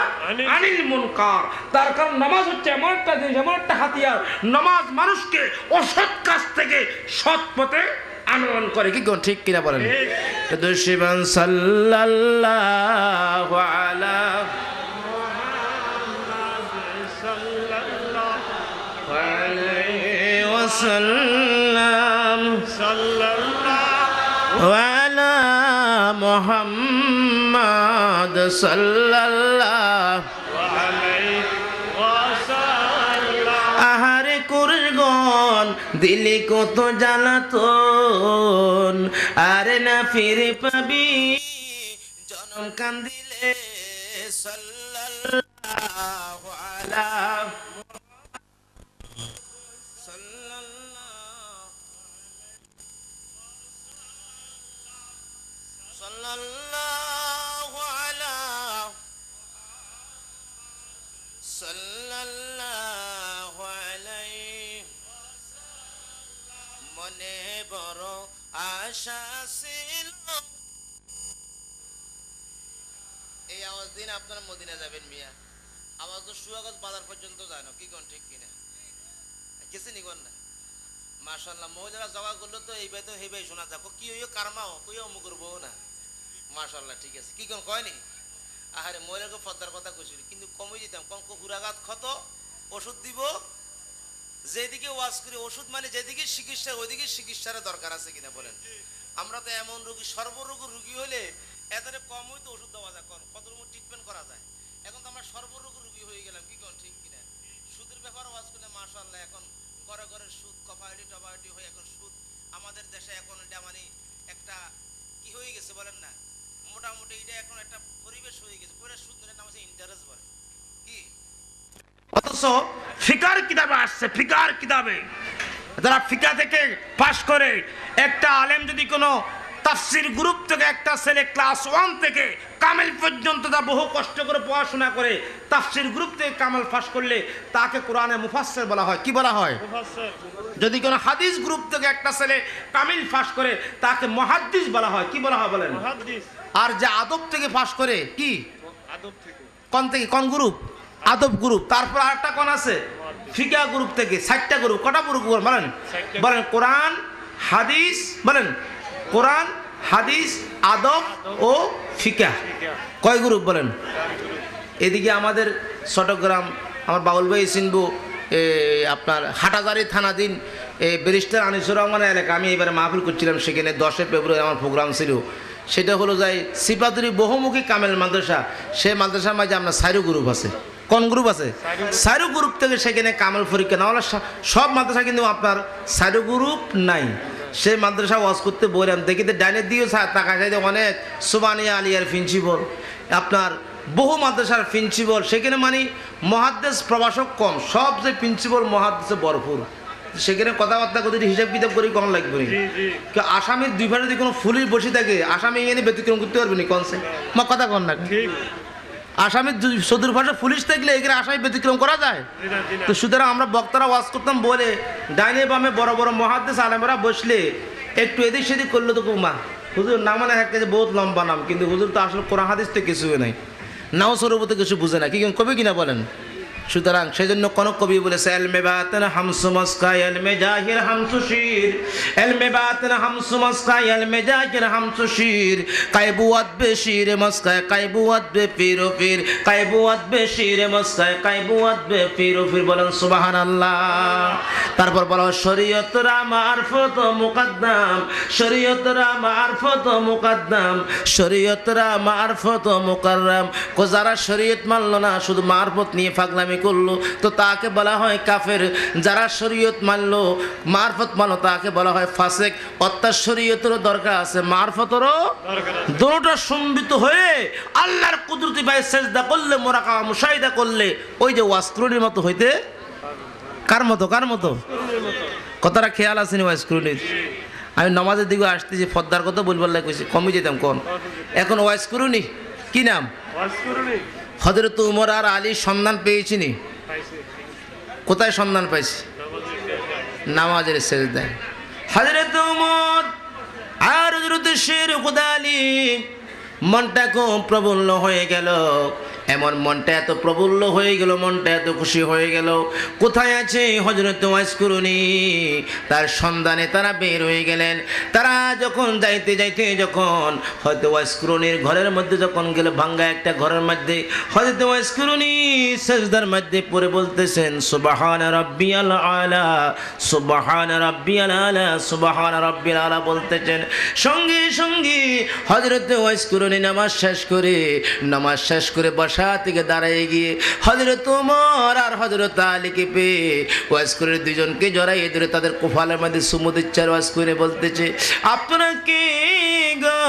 আনিল মুনকার। তার কারণ নামাজ হচ্ছে এমন একটা জিনিস, এমন একটা হাতিয়ার, নামাজ মানুষকে অসৎ কাজ থেকে সৎ পথে আনয়ন করে, কি কোন ঠিক কিনা বলেন? দুশিবান সাল্লাল্লাহু আলা ওয়াসাল্লাম সাল্লাল্লাহু আলা মুহাম্মাদ সাল্লাল্লাহু আলাইহি ওয়াসাল্লাম। আহারে কুরগন দিলি কত জ্বালাতন, আরে না ফিরে পাবি জনম কান্দিলে সাল্লাল্লাহু আলা সাল্লাল্লাহু আলা সাল্লাল্লাহু আলাইহি। মনে বড় আশা ছিল, এই আওয়াজ দিন আপনারা মদিনা যাবেন মিয়া, আওয়াজ তো সুয়াগত বাজার পর্যন্ত যায় না, কি কোন ঠিক কিনা? গেছে নি কোন না? মাশাআল্লাহ, মহিলারা জগা করলো তো এই ভাই তো এই ভাই শোনা যাবো, কি হইও কারমাও কইও অমুক করবো না। মাশাআল্লাহ, ঠিক আছে, কি কোন কয় নি? আহারে মহিলাকে পদ্মার কথা কইছিল, কিন্তু কমই দিতাম, কম হুরাঘাত ক্ষত ওষুধ দিব, যেদিকে ওয়াজ করি ওষুধ মানে যেদিকে চিকিৎসা ওইদিকে চিকিৎসার দরকার আছে কিনা বলেন? আমরা তো এমন রোগী, সর্বরোগ রোগী হলে এতটা কমই তো ওষুধ দেওয়া যায়, কত রকম ট্রিটমেন্ট করা যায়। এখন তো আমরা সর্বরোগ রোগী হয়ে গেলাম, কি কোন ঠিক কিনা? সুদের ব্যাপারে ওয়াজ করলে মাশাআল্লাহ এখন ঘরে ঘরে সুদ, কপাইটি টপাইটি হয়ে এখন সুদ আমাদের দেশে এখন এটা মানে একটা কি হয়ে গেছে বলেন না, মোটামুটি এটা এখন একটা পরিবেশ হয়ে গেছে, পুরো সুদ নাম হচ্ছে ইন্টারেস্ট বলে কি। অথচ ফিকার কিতাবে আসছে, ফিকার কিতাবে যারা ফিকা থেকে পাশ করে, একটা আলেম যদি কোনো তাফসির গ্রুপ থেকে একটা ছেলে ক্লাস 1 থেকে কামেল পর্যন্ত তা বহু কষ্ট করে পড়াশোনা করে তাফসির গ্রুপ থেকে কামেল পাশ করলে তাকে কোরআনে মুফাসসির বলা হয়, কি বলা হয়? মুফাসসির। যদি কোনো হাদিস গ্রুপ থেকে একটা ছেলে কামিল পাশ করে তাকে মুহাদ্দিস বলা হয়, কি বলা হয় বলেন? মুহাদ্দিস। আর যে আদব থেকে পাশ করে, কি আদব থেকে, কোন থেকে, কোন গ্রুপ? আদব গ্রুপ। তারপর আরেকটা কোন আছে? ফিকা গ্রুপ থেকে। 4টা গ্রুপ, কটা গ্রুপ বলেন? বলেন কোরআন হাদিস, বলেন কোরআন হাদিস আদব ও ফিকা, কয় গ্রুপ বলেন? এদিকে আমাদের চট্টগ্রাম, আমার বাউল ভাই সিনবু আপনার হাটাজারি থানাধীন ব্যারিস্টার আনিসুর রহমানের এলাকা, আমি এবারে মাহফিল করছিলাম, সেখানে 10 ফেব্রুয়ারি আমার প্রোগ্রাম ছিল। সেটা হলো যাই সিপাতুরি বহুমুখী কামেল মাদ্রাসা, সেই মাদ্রাসার মাঝে আপনার 4 গ্রুপ আছে। কোন গ্রুপ আছে? 4 গ্রুপ থেকে সেখানে কামেল পরীক্ষা না হলে সব মাদ্রাসা কিন্তু আপনার 4 গ্রুপ নাই। সেই মাদ্রাসা ওয়াজ করতে বললাম, দেখিতে ডাইনের দিয়েও টাকা চাইতে অনেক সুবানিয়া আলিয়ার প্রিন্সিপাল, আপনার বহু মাদ্রাসার প্রিন্সিপাল, সেখানে মানে মহাদ্দেশ প্রবাসক কম, সব যে প্রিন্সিপাল মহাদ্দেশে ভরপুর, সেখানে কথাবার্তা করতে হিসাব কিতাব করে কম লাগবে। আসামের 2 ভাষা যদি কোনো ফুলিশ বসে থাকে, আসামে এনে ব্যতিক্রম করতে পারবে না, কনসে মা কথা কন না। আসামের 70 ভাষা পুলিশ থাকলে এখানে আসামে ব্যতিক্রম করা যায়? তো সুতরাং আমরা বক্তারা ওয়াজ করতাম বলে ডাইনে বামে বড় বড় মহাদ্দেশ আলেমরা বসলে একটু এদিক সেদিক করলে তো কুমা হুজুর নাম মানে এক বহুত লম্বা নাম, কিন্তু হুজুর তো আসলে কোরআন হাদিস তো কিছু নাই, নাও সরবতে কিছু বুঝে না, কি কবি কিনা বলেন? সুতরাং সেই জন্য কোন কবি বলেছে এলমে বাতিন হামসু মস্কা এলমে জাহির হামসু শির, এলমে বাতিন হামসু মস্কা এলমে জাহির হামসু শির, কাইবুয়াত বে শির মস্কা কাইবুয়াত বে পীর ও পীর, কাইবুয়াত বে শির মস্কা কাইবুয়াত বে পীর ও পীর, বলেন সুবহানাল্লাহ। তারপর বলা শরীয়তরা মারফত মুকদ্দম, শরীয়তরা মারফত মুকদ্দম, শরীয়তরা মারফত মুকাররম। কো যারা শরীয়ত মানল না, শুধু মারফত নিয়ে পাগলামি করলো, তো তাকে বলা হয় কাফের। যারা শরীয়ত মানলো, মারফত মানলো, তাকে বলা হয় ফাসেক। অর্থাৎ শরীয়তেরও দরকার আছে, মারফতেরও দরকার আছে। দুটোটা সম্মিলিত হয়ে আল্লাহর কুদরতি ভাই সেজদা করলে, মুরাকাবা মুশাহিদা করলে ওই যে ওয়াসকুরুনির মতো হইতে, কার মতো, কার মতো? কথাটা খেয়াল আসেনি ওয়াসকুরুনির? আমি নামাজের দিকে আসতেছি, ফদ্দার কথা বলবার লাগে কইছি, কমে যেতাম কোন। এখন ওয়াসকুরুনি কি নাম? ওয়াসকুরুনি। হযরত উমর আর আলীর সন্ধান পেয়েছি নি? কোথায় সন্ধান পাইছি? নামাজের সেজদায়। হযরত উমর আর হযরত শের খুদা আলী মনটা খুব প্রবল হয়ে গেল। এমন মনটা এত প্রফুল্ল হয়ে গেল, মনটা এত খুশি হয়ে গেল। কোথায় আছে হযরত ওয়াইস করুনি? তার সন্ধানে তারা বের হয়ে গেলেন। তারা যখন যাইতে যাইতে যখন হয়তো ওয়াইস করুনির ঘরের মধ্যে যখন গেল, ভাঙ্গা একটা ঘরের মধ্যে হযরত ওয়াইস করুনি সিজদার মধ্যে পড়ে বলতেছেন সুবহান রাব্বিয়াল আলা, সুবহান রাব্বিয়াল আলা, সুবহান রাব্বিয়াল আলা বলতেছেন। সঙ্গে সঙ্গে হযরত ওয়াইস করুনি নামাজ শেষ করে বসা থেকে দাঁড়ায় গিয়ে হযরত ওমর আর হযরত আলীকে পেয়ে ওয়াইস করুনি দুজনকে জড়াইয়ে ধরে তাদের কপালের মধ্যে চুমু দিচ্ছে। ওয়াইস করুনি বলতেছে, আপনারা কে গো,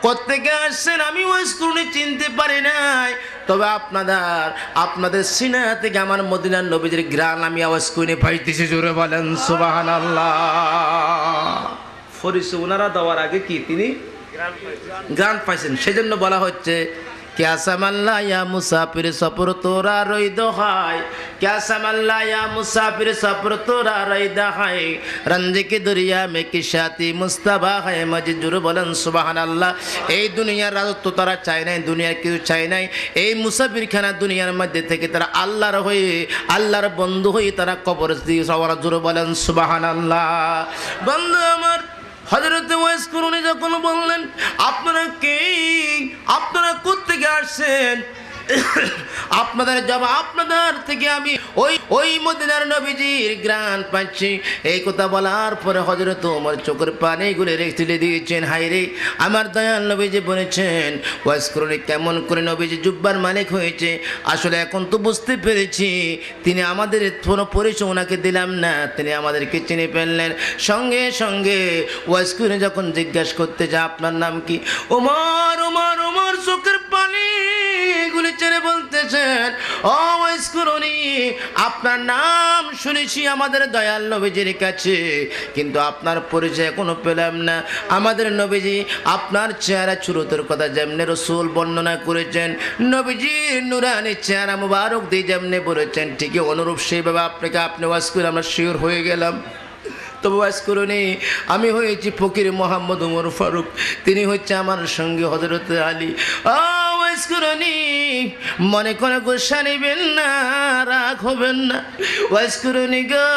কোত্থেকে আসছেন? আমি ওয়াইস করুনি চিনতে পারি নাই, তবে আপনাদের সিনা থেকে আমার মদিনার নবীজির গ্রান আমি আওয়াজ করে পাইতেছি। জোরে বলেন সুবহানাল্লাহ। ফরিসে ওনারা দেওয়ার আগে কি তিনি গ্রান পাইছেন, সেজন্য বলা হচ্ছে क्या समल्ला या मुसाफिर सफर तोरा रोई दोहाय, क्या समल्ला या मुसाफिर सफर तोरा रोई दोहाय, रंज की दुनिया में किशाती मुस्तफा है मजदूर बोलन सुबहानाल्लाह। এই দুনিয়ার রাজত্ব তারা চায় নাই, দুনিয়ার কেউ চায় নাই। এই মুসাফিরখানা দুনিয়ার মধ্যে থেকে তারা আল্লাহর হয়ে, আল্লাহর বন্ধু হয়ে তারা কবর দিয়ে সবার জোরে বলেন সুবহানাল্লাহ। বন্ধু আমার, হযরত ওয়াইস করুনি যখন বললেন আপনারা কে, আপনারা কোত্থেকে আসছেন, আপনাদের জবাব আপনাদের থেকে আমি ওই মদিনার নবীজির গ্রান পাচ্ছি। এই কথা বলার পরে হযরত ওমর চোখের পানিগুলো রেখে দিয়েছেন। হায় রে, আমার দয়াল নবীজি বলেছেন ওয়াইস করুনি কেমন করে নবীজি জুব্বার মালিক হয়েছে। আসলে এখন তো বুঝতে পেরেছি, তিনি আমাদের কোনো পরিচয় ওনাকে দিলাম না, তিনি আমাদেরকে চিনে ফেললেন। সঙ্গে সঙ্গে ওয়াইস করুনি যখন জিজ্ঞাসা করতে যায় আপনার নাম কি, ওমর ওমর ওমর চোখের পানি গুলি ছেড়ে বলতেছেন, ও ওয়াইস করুনি আপনার নাম শুনেছি আমাদের দয়াল নবীজির কাছে, কিন্তু আপনার পরিচয় এখনো পেলাম না। আমাদের নবীজি আপনার চেহারা সুরতের কথা যেমনি রাসূল বর্ণনা করেছেন, নবীজির নুরানি চেহারা মুবারক দিয়ে যেমনি বলেছেন, ঠিকই অনুরূপ সেইভাবে আপনি ওয়াইস করে আমরা শিওর হয়ে গেলাম। তবে ওয়াইস করুনি আমি হয়েছি ফকির মোহাম্মদ উমর ফারুক, তিনি হচ্ছে আমার সঙ্গে হযরত আলী। ওয়াইস করুনি মনে করে গোসা নেবেন না, রাগ হবেন না। ওয়াইস করুনি গো,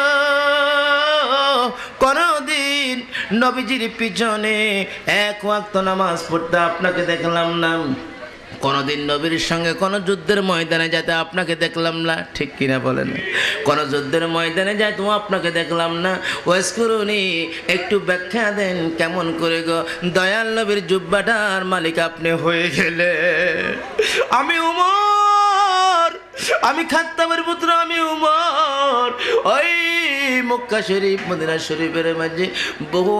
কোনদিন নবীজির পিছনে এক ওয়াক্ত নামাজ পড়তে আপনাকে দেখলাম না, কোনদিন নবীর সঙ্গে কোনো যুদ্ধের ময়দানে যেতে আপনাকে দেখলাম না, ঠিক কিনা বলেন? কোনো যুদ্ধের ময়দানে যাইতে আপনাকে দেখলাম না। ওয়াইস করুনি একটু ব্যাখ্যা দেন কেমন করে গো দয়াল নবীর জুব্বাটার মালিক আপনি হয়ে গেলে? আমি উমর, আমি খাত্তাবের পুত্র, আমি উমর। ওই মক্কা শরীফ মদিনা শরীফের মাঝে বহু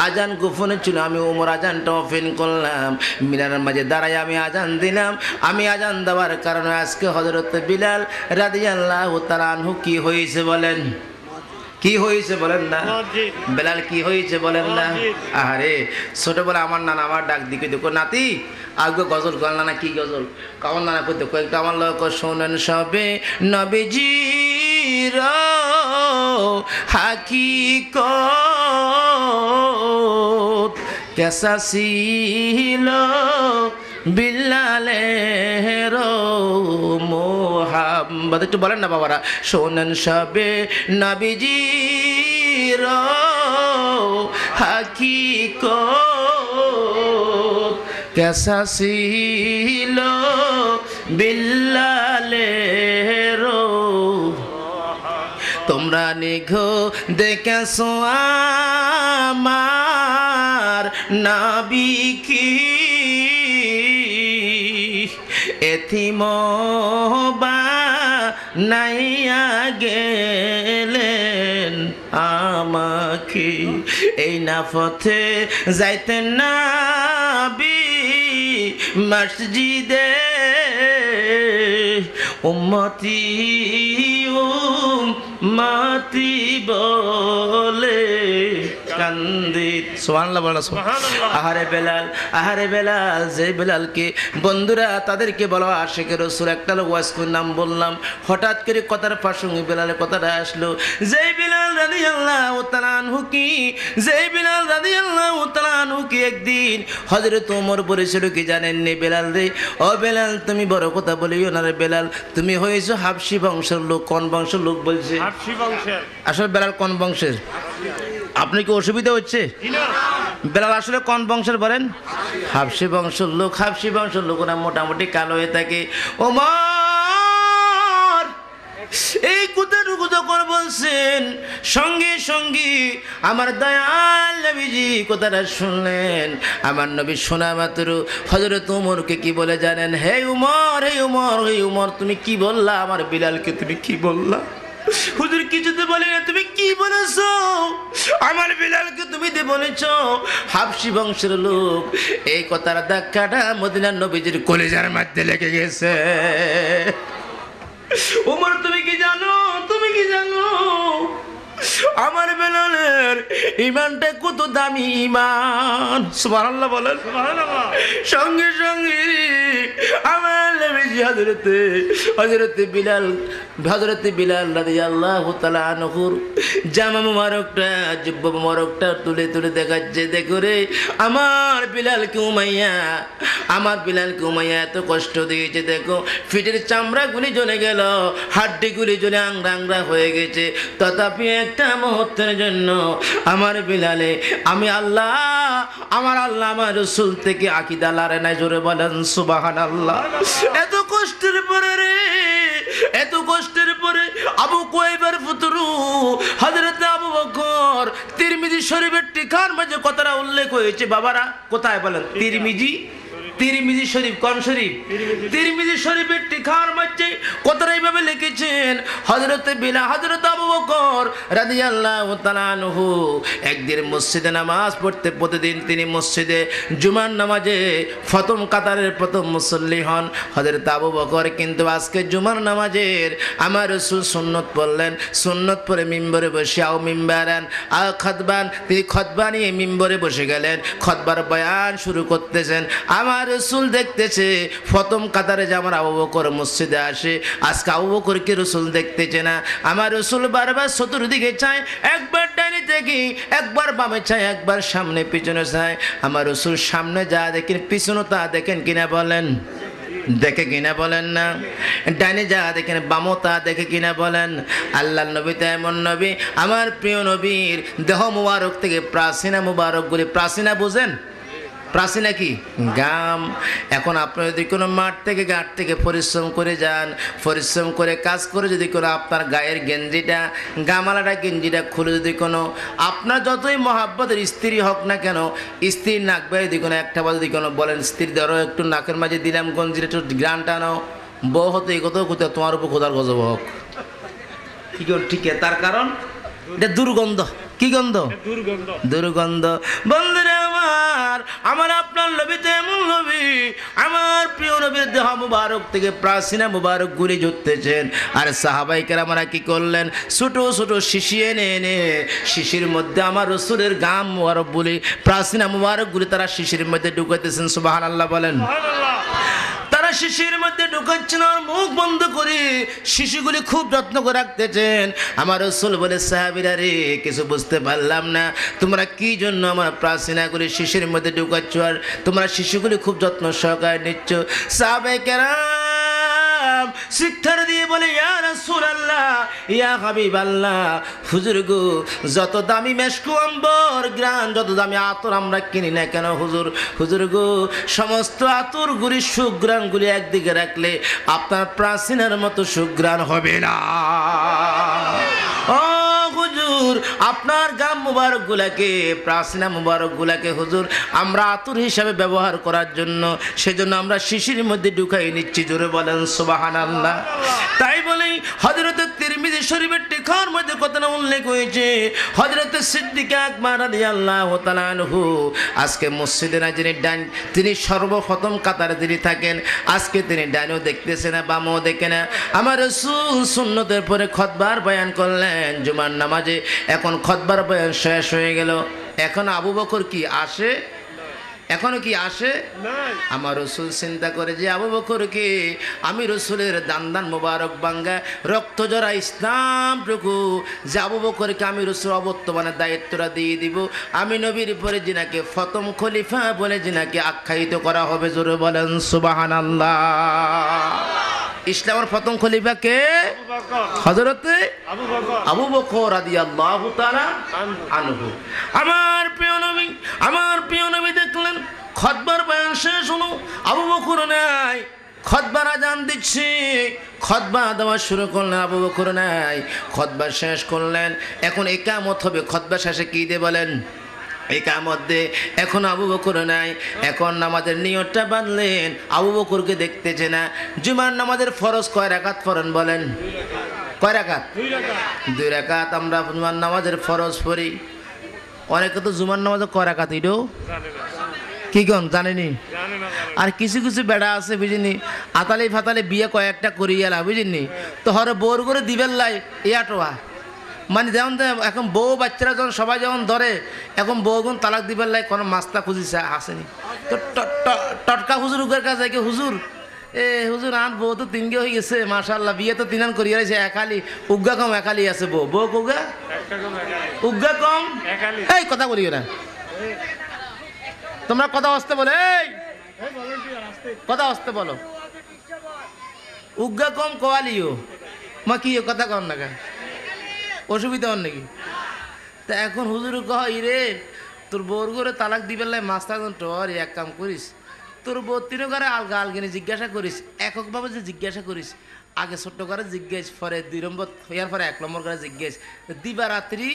আজান গোপনে ছিল, আমি উমর আজানটা ওপেন করলাম, মিনারের মাঝে দাঁড়াই আমি আজান দিলাম। আমি আজান দেওয়ার কারণে আজকে হযরত বিলাল রাদিয়াল্লাহু তাআলা আনহু কি হয়েছে বলেন? কি হয়েছে বলেন না? বেলাল কি হয়েছে বলেন না? আরে ছোটবেলা আমার নানা আমার ডাক দিকে দেখো নাতি আগে গজল গান না, কি গজল কামন নানা করতে কয়েকটা আমার লোক শোনেন সবে নবীজির হাকিকত কেসা ছিল বিল্লালের মোহাম্মদ, একটু বলেন না বাবারা, শোনেন সবে নবীজির হাকিকত কেসা ছিল বিল্লালের। তোমরা নিঘো দেখেছো আমার নবী কি এতিম বানাইয়া গেলেন আমাকে, এই না পথে যাইতেন নবী মসজিদে, উম্মতি উম্মতি বলে কান্দিত সুবহানাল্লাহ বলো আহারে বেলাল, আহারে বেলাল, যে বেলালকে বন্ধুরা তাদেরকে বলো আশিকে রাসূল, একটা লোক ওয়াজ করে নাম বললাম, হঠাৎ করে কথার প্রসঙ্গে বেলালের কথাটা আসলো। যেই বেলাল রাদিয়াল্লাহু তাআলা আনহু কি, যেই বেলাল রাদিয়াল্লাহু তাআলা আনহু কি একদিন হযরত ওমর বলেছিল কি জানেন নি বেলাল রে, ও বেলাল তুমি বড় কথা বলিও না রে বেলাল, তুমি হয়েছো হাবশী বংশের লোক। কোন বংশের লোক বলছে? হাবশী বংশের। আসলে বেলাল কোন বংশের? আপনি কি অসুবিধা হচ্ছে? বেলাল আসলে কোন বংশের বলেন? হাবশী বংশের লোক। হাবশী বংশের লোকরা মোটামুটি কালো হয়ে থাকে। ওমর এই কথাটুকু যখন বলছেন, সঙ্গে সঙ্গে আমার দয়াল নবীজি কথাটা শুনলেন। আমার নবী শোনা মাত্র হযরত ওমরকে কি বলে জানেন? হে উমর, হে উমর, হে উমর, তুমি কি বললা আমার বিলালকে? তুমি কি বললা? হুজুর কিছু তো বলে না, তুমি কি বলেছো? আমার বিলালকে তুমি দিয়ে বলেছো হাবশী বংশের লোক। এই কথার ধাক্কাটা মদিনার নবীজির কলিজার মধ্যে লেগে গেছে। ওমর তুমি কি জানো, তুমি কি জানো আমার বেলালের ইমানটা কত দামি ইমান? সুবহানাল্লাহ বলেন। সঙ্গে সঙ্গে আমার নবীজি হযরতে বিলাল রাদিয়াল্লাহু তাআলা আনহুর জামা মোবারকটা, জুব্বা মোবারকটা তুলে তুলে দেখাচ্ছে, দেখো রে আমার বিলালকে উমাইয়া এত কষ্ট দিয়েছে, দেখো ফিটের চামড়াগুলি জ্বলে গেল, হাড্ডিগুলি জ্বলে আংরা আংরা হয়ে গেছে, তথাপি একটা মুহূর্তের জন্য আমার বিলালে আমার আল্লাহ আমার রাসূল থেকে আকীদা লারে নাই। জোরে বলেন সুবহানাল্লাহ। এত কষ্টের পরে রে, এত কষ্টের পরে আবু কুয়াইবার পুত্র হযরত আবু বকর তিরমিজি শরীফের টিকার মাঝে কথাটা উল্লেখ হয়েছে। বাবারা কোথায় বলেন? তিরমিজি শরীফ। কোন শরীফ? তিরমিজি শরীফের টিকার মধ্যে কথাটা এইভাবে লিখেছেন, হযরত আবু বকর রাদিয়াল্লাহু তাআলা আনহু একদিন মসজিদে নামাজ পড়তে, প্রতিদিন তিনি মসজিদে জুমার নামাজে প্রথম কাতারের প্রথম মুসল্লি হন হযরত আবু বকর। কিন্তু আজকে জুমার নামাজের আমার রাসূল সুন্নত পড়লেন, সুন্নত পড়ে মিম্বরে বসে তিনি খুতবা নিয়ে মিম্বরে বসে গেলেন, খুতবার বয়ান শুরু করতেছেন। আমার রাসূল দেখতেছে প্রথম কাতারে যে আমার আবু বকর মসজিদে আসে, আজকে আবু বকরকে রাসূল দেখতেছে না। আমার রাসূল বারবার চতুর্দিকে চায়, একবার ডাইনে দেখি, একবার বামে চায়, একবার সামনে পিছনে চায়। আমার রাসূল সামনে যা দেখেন পিছনে তা দেখেন কিনা বলেন? দেখে কিনা বলেন না? ডাইনে যা দেখেন বামও তা দেখে কিনা বলেন? আল্লাহর নবী তো এমন নবী, আমার প্রিয় নবীর দেহ মুবারক থেকে প্রাচীনা মুবারকগুলি, প্রাচীনা বুঝেন? প্রাচীনা কি? গাম। এখন আপনি যদি কোনো মাঠ থেকে ঘাট থেকে পরিশ্রম করে যান, পরিশ্রম করে কাজ করে যদি কোনো আপনার গায়ের গেঞ্জিটা, গামালাটা গেঞ্জিটা খুলে যদি কোনো আপনার যতই মহাব্বতের স্ত্রী হোক না কেন, স্ত্রীর নাক বেয়ে যদি কোনো একটা বা যদি কোনো বলেন স্ত্রীর ধরো একটু নাকের মাঝে দিলাম গঞ্জিটা একটু গ্রান টানো, বউ হতো এই কোথাও কোথাও তোমার উপর খোদার গজব হোক। কি কর? ঠিক আছে, তার কারণ এটা দুর্গন্ধ। কি গন্ধ? দুর্গন্ধ। বন্ধুরা আমার আপনার নবী তো এমন নবী, আমার প্রিয় নবীর দেহ মুবারক থেকে প্রাচীনা মুবারক গুলি জুটতেছেন। আর সাহাবায়ে কেরামরা কি করলেন? ছোট ছোট শিশি এনে শিশির মধ্যে আমার রাসূলের গাম মুবারক গুলি, প্রাচীনা মুবারক গুলি তারা শিশির মধ্যে ঢুকাইতেছেন। সুবহানাল্লাহ বলেন। তারা শিশির মধ্যে ঢুকাচ্ছেন, আর মুখ বন্ধ করে শিশুগুলি খুব যত্ন করে রাখতেছেন। আমার রাসূল বলে, সাহাবীরা রে কিছু বুঝতে পারলাম না, তোমরা কি জন্য আমার প্রাচীনাগুলি শিশির মধ্যে ঢুকাচ্ছ আর তোমরা শিশুগুলি খুব যত্ন সহকারে নিচ্ছ? সাহাবায়ে কেরাম শিক্ষার দিয়ে বলে, ইয়া রাসূলুল্লাহ, ইয়া হাবিবাল্লাহ, হুজুর গো, যত দামি মেশকু আম্বর গ্রান, যত দামি আতর আমরা কিনি না কেন হুজুর গো, সমস্ত আতর গুলি সুগ্রান গুলি একদিকে রাখলে আপনার প্রাচীনের মতো সুগ্রান হবে না। ও হুজুর, আপনার গাম মুবারক গুলাকে, প্রাচীনা মুবারক গুলাকে হুজুর আমরা আতর হিসাবে ব্যবহার করার জন্য, সেজন্য আমরা শিশির মধ্যে ঢুকাই নিচ্ছি। জোরে বলেন সুবহানাল্লাহ। তাই বলেই হযরত তিরমিজি শরীফের টিকার মধ্যে কথাটা উল্লেখ হয়েছে, হযরত সিদ্দিক আকবর রাদিয়াল্লাহু তাআলা আনহু আজকে মসজিদে না তিনি সর্বপ্রথম কাতারে তিনি থাকেন। আজকে তিনি ডাইনও দেখতেছে না, বামও দেখে না। আমার রাসূল সুন্নতের পরে খুতবার বয়ান করলেন জুমার নামাজে। এখন খুতবার বয়ান শেষ হয়ে গেল, এখন আবু বকর কি আসে? এখনো কি আসে? আমার রসুল চিন্তা করে যে আবু বকরকে আমি রসুলের দান মোবারক বাঙ্গা রক্ত জরা ইসলামটুকু যে আবু বকরকে আমি রসুল অবর্তমানে দায়িত্বটা দিয়ে দিব। আমি নবীর পরে জিনাকে প্রথম খলিফা বলে জিনাকে আখ্যায়িত করা হবে। জোরে বলেন সুবহানাল্লাহ। ইসলামের প্রথম খলিফা কে? হযরতে আবু বকর রাদিয়াল্লাহু তাআলা আনহু। আমার প্রিয় নবী দেখলেন খুতবার বয়ান শেষ হলো, আবু বকর নাই, খুতবার আজান দিচ্ছে, খুতবা দেওয়া শুরু করলেন, আবু বকর নাই, খুতবা শেষ করলেন। এখন ইকামত হবে, খুতবা শেষে কি দিয়ে বলেন? ইকামত দে। এখন আবু বকর নাই, এখন নামাজের নিয়তটা বাঁধলেন, আবু বকরকে দেখতেছে না। জুমার নামাজের ফরজ কয় রাকাত পড়েন বলেন? কয় রাকাত? 2 রাকাত। আমরা জুমার নামাজের ফরজ পড়ি। অনেকে তো জুমার নামাজে কয় রাকাত এটাও কি কন জানেনি। আর কিছু কিছু বেড়া আছে বুঝিনি, আতালে ফাতালে বিয়ে কয়েকটা করিয়ালা বুঝিনি, তো হরে বোর করে দিবেন লাই ইয়াটোয়া মানে যেমন এখন বউ বাচ্চারা যখন সবাই যখন ধরে, এখন বউগুন তালাক দিবার লাই কোনো মাস্তা খুঁজিছে আসেনি, তো টটকা হুজুর উগের কাছে কি হুজুর হুজুর আন বউ তো 3 হয়ে গেছে মাশাআল্লাহ, বিয়ে তো 3 করিয়া রয়েছে, একালি উগ্গা কম একালি আছে বউ কুগা উগ্গা কম এই কথা বলি না তোমরা, কথা আসতে বলে এই কথা আসতে বলো, উগ্গা কম কোয়ালিও মা কি কথা কর না কেন, অসুবিধা হন নাকি? তা এখন হুজুর কই রে তোর বউর করে তালাক দিবেন লাই মাস্টার টর এক কাম করিস, তোর বউ 3 ঘরে আলগা আলগিনে জিজ্ঞাসা করিস, এককভাবে যে জিজ্ঞাসা করিস, আগে ছোট্ট করে জিজ্ঞেস, পরে 2 নম্বর হইয়ার পরে 1 নম্বর করে জিজ্ঞেস, দিবারাত্রি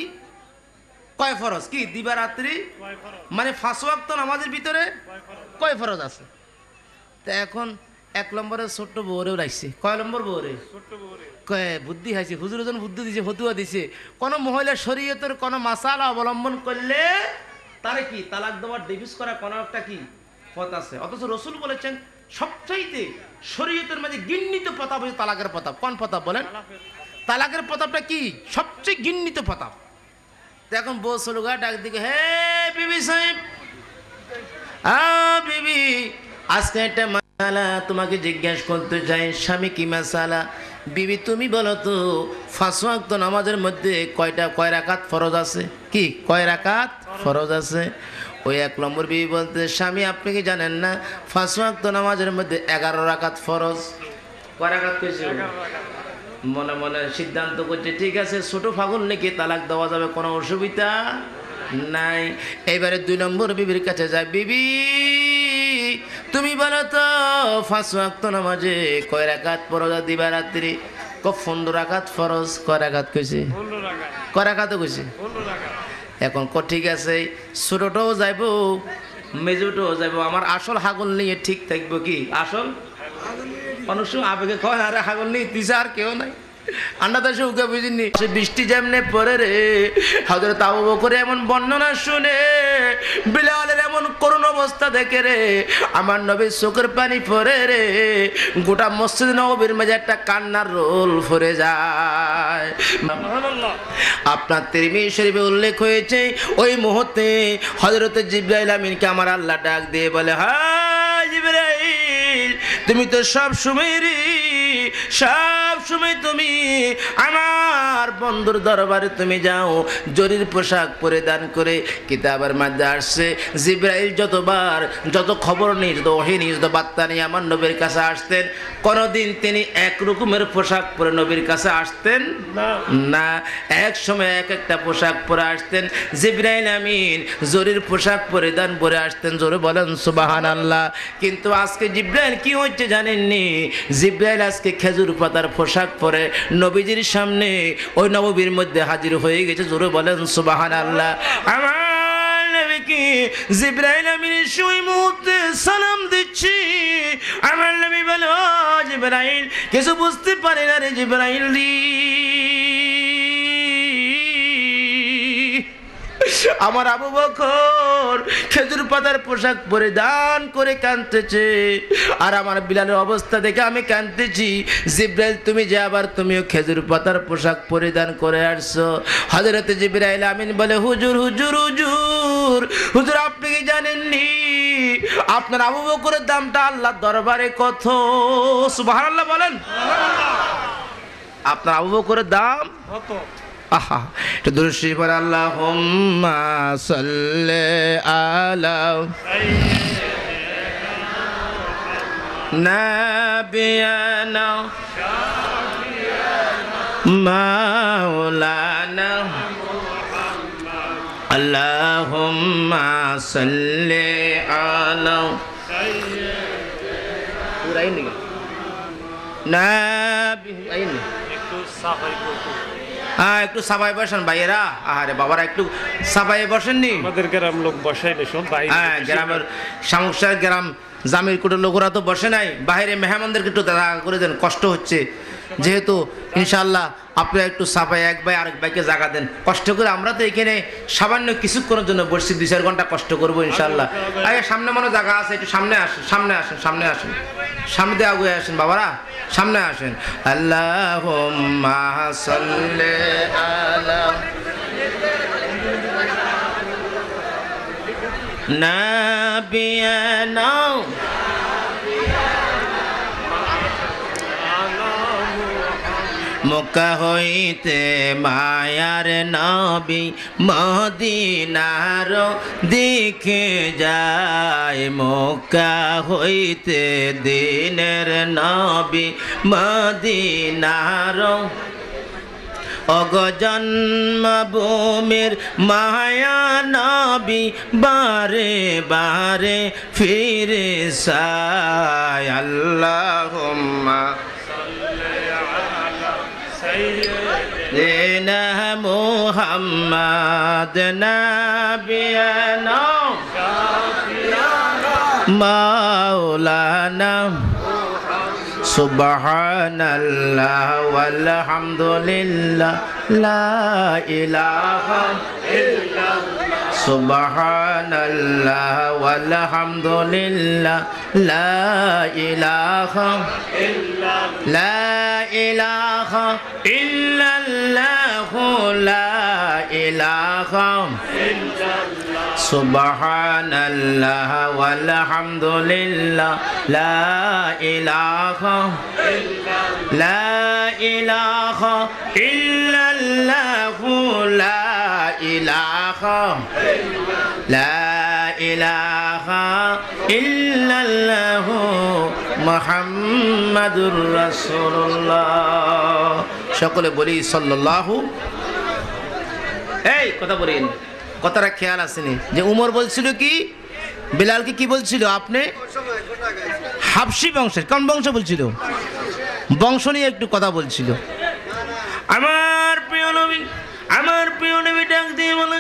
কয় ফরজ? কি দিবারাত্রি মানে 5 ওয়াক্ত নামাজের ভিতরে কয় ফরজ আছে? তা এখন 1 নম্বরে ছোট্ট বউরেও রাখছে, কয় নম্বর বউরে? কয় বুদ্ধি হয়েছে, হুজুর ওজন বুদ্ধি দিছে, ফতুয়া দিছে, কোনো মহিলা শরীয়তের কোনো মাসালা অবলম্বন করলে তারে কি তালাক দেওয়ার ডিভিস করা কোনো একটা কি পথ আছে। অথচ রসুল বলেছেন সবচাইতে শরীয়তের মাঝে ঘৃণিত প্রতাপ হচ্ছে তালাকের প্রতাপ। কোন প্রতাপ বলেন? তালাকের প্রতাপটা কি সবচেয়ে ঘৃণিত প্রতাপ। এখন বউ সলুগা ডাক দিকে, হে বিবি সাহেব, বিবি আজকে একটা মাসালা তোমাকে জিজ্ঞেস করতে চাই। স্বামী কি মাসালা? বিবি তুমি বলো তো 5 ওয়াক্ত নামাজের মধ্যে কয় রাকাত ফরজ আছে? কি কয় রাকাত ফরজ আছে? ওই 1 নম্বর বিবি বলতে, স্বামী আপনি কি জানেন না 5 ওয়াক্ত নামাজের মধ্যে 11 রাকাত ফরজ। কয় রাকাত কইছে? মনে মনে সিদ্ধান্ত করছে ঠিক আছে, ছোট ফাগুন নাকি তালাক দেওয়া যাবে, কোনো অসুবিধা নাই। এবারে 2 নম্বর বিবির কাছে যায়, বিবি তুমি বলো তো 5 ওয়াক্ত নামাজে কয় রাকাত ফরজ দিবারাত্রি? 15 রাকাত ফরজ। কয় রাকাত কইছে? কয় রাকাত কইছে? এখন ঠিক আছে, ছোটটাও যাইব মেজুটাও যাইব, আমার আসল হাগল নিয়ে ঠিক থাকবো। কি আসল? অনেক সময় আবেগে কয় আরে হাগল নিয়ে দিছে আর কেউ নাই, আন্ডা তো উকে বুঝিনি। বৃষ্টি যেমনে পরে রে, হযরত আবু বকর এমন বর্ণনা শুনে, বিলালের এমন করুণ অবস্থা দেখে রে, আমার নবীর চোখের পানি পড়ে রে, গোটা মসজিদ নববীর মাঝে একটা কান্নার রোল পড়ে যায়। আপনার তিরমিজি শরীফে উল্লেখ হয়েছে ওই মুহূর্তে হযরত জিবরাইল আমিনকে আমার আল্লাহ ডাক দিয়ে বলে, হ্যাঁ জিবরাইল তুমি তো সব সময় তুমি আমার বন্ধুর দরবারে তুমি যাও, জরির পোশাক পরিধান করে। কিতাবের মধ্যে আসছে জিবরাইল যত খবর নিয়ে, যত ওহী নিয়ে, যত বার্তা নিয়ে আমার নবীর কাছে আসতেন, কোনদিন তিনি এক রকমের পোশাক পরে নবীর কাছে আসতেন না। এক সময় এক একটা পোশাক পরে আসতেন। জিবরাইল আমিন জরির পোশাক পরিধান করে আসতেন। জোরে বলেন সুবহানাল্লাহ। কিন্তু আজকে জিবরাইল কি হচ্ছে জানেননি? জিবরাইল আজকে খেজুর পাতার পোশাক পরে নবীজির সামনে ওই নববীর মধ্যে হাজির হয়ে গেছে। জোরে বলেন সুবহানাল্লাহ। আমার নবীকে জিবরাইল আমিন সেই মুহূর্তে সালাম দিচ্ছি। আমার নবী বলে, ও জিবরাইল, কিছু বুঝতে পারে না রে জিবরাইল রে, আমার আবু বকর ওমর খেজুর পাতার পোশাক পরিধান করে কাঁদতেছে, আর আমার বিলালের অবস্থা দেখে আমি কাঁদতেছি। জিব্রাইল তুমি যে আবার তুমিও খেজুর পাতার পোশাক পরিধান করে আসছো। হযরত জিবরাইল আমিন বলে, হুজুর হুজুর হুজুর হুজুর আপনি কি জানেননি আপনার আবু বকরের দামটা আল্লাহর দরবারে কত? সুবহানাল্লাহ বলেন। আপনার আবু বকরের দাম কত? আহা, এটা দুরূদ শরীফ পড়ে, আল্লাহুম্মা সাল্লি আলা নাবিয়ানা মাওলানা আল্লাহুম্মা সাল্লি আলা নাবিয়ানা। একটু সাফাই বসেন ভাইয়েরা, আরে বাবারা একটু সাফাই বসেননি। আমাদের গ্রাম লোক বসাই না, সব বাইরে। হ্যাঁ, গ্রামের সমস্যার গ্রাম জামির কোটের লোকরা তো বসে নাই, বাইরে মেহমানদেরকে একটু দেখা করে দেন, কষ্ট হচ্ছে। যেহেতু ইনশাআল্লাহ আপনারা একটু সাফাই এক ভাই আরেক ভাইকে জায়গা দেন, কষ্ট করে। আমরা তো এখানে সামান্য কিছুক্ষণের জন্য বসছি, 2-4 ঘন্টা কষ্ট করবো ইনশাআল্লাহ। আরে সামনে মনে জায়গা আছে, একটু সামনে আসেন, সামনে আসেন, সামনে আসেন, সামনে দিয়ে আগুয়ে আসেন বাবারা, সামনে আসেন। আল্লাহুম্মা সাল্লি আলা নাবিয়ানা মক্কা হইতে মায়ার নবী মদিনার দিকে যায়, মক্কা হইতে দিনের নবী মদিনার অগজন্মভূমির মায়া নবী বারে বারে ফিরে যায়। আল্লাহুম্মা সাইয়্যিদিনা মুহাম্মাদ নাবিয়ানা মাওলানা সুবহানাল্লাহ ওয়ালহামদুলিল্লাহ লা ইলাহা ইল্লাল্লাহ সুবহানাল্লাহ ওয়ালহামদুলিল্লাহ লা ইলাহা ইল্লাল্লাহ লা ইলাহা ইল্লাল্লাহ লা ইলাহা ইল্লাল্লাহ সুবহানাল্লাহ ওয়ালহামদুলিল্লাহ লা ইলাহা ইল্লাল্লাহ লা ইলাহা ইল্লাল্লাহ লা ইলাহা লা ইলাহা ইল্লাল্লাহ মুহাম্মাদুর রাসূলুল্লাহ। সকলে বলি সাল্লাল্লাহু। এই কথা বলেন, কথাটা খেয়াল আসেনি যে উমর বলছিল কি, বিলালকে কি বলছিল? আপনি হাবশি বংশের। কোন বংশ বলছিল? বংশ নিয়ে একটু কথা বলছিল। আমার প্রিয় নবী ডাক দিয়ে বলে,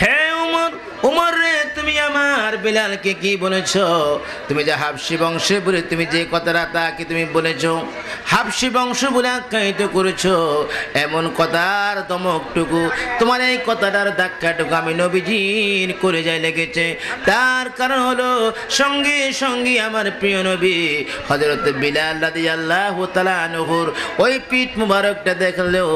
হে উমর, উমর রে, তুমি আমার বিলালকে কি বলেছ? তুমি যে হাবশি বংশে বলে তুমি যে কথাটা তাকে তুমি বলেছ, হাবশি বংশ বলে আখ্যায়িত করেছ, এমন কথার দমকটুকু, তোমার এই কথাটার ধাক্কাটুকু আমি নবীজির করে যায় লেগেছে। তার কারণ হলো সঙ্গে সঙ্গে আমার প্রিয় নবী হযরত বিলাল রাদিয়াল্লাহু তাআলা আনহুর ওই পিঠ মুবারকটা দেখলেও,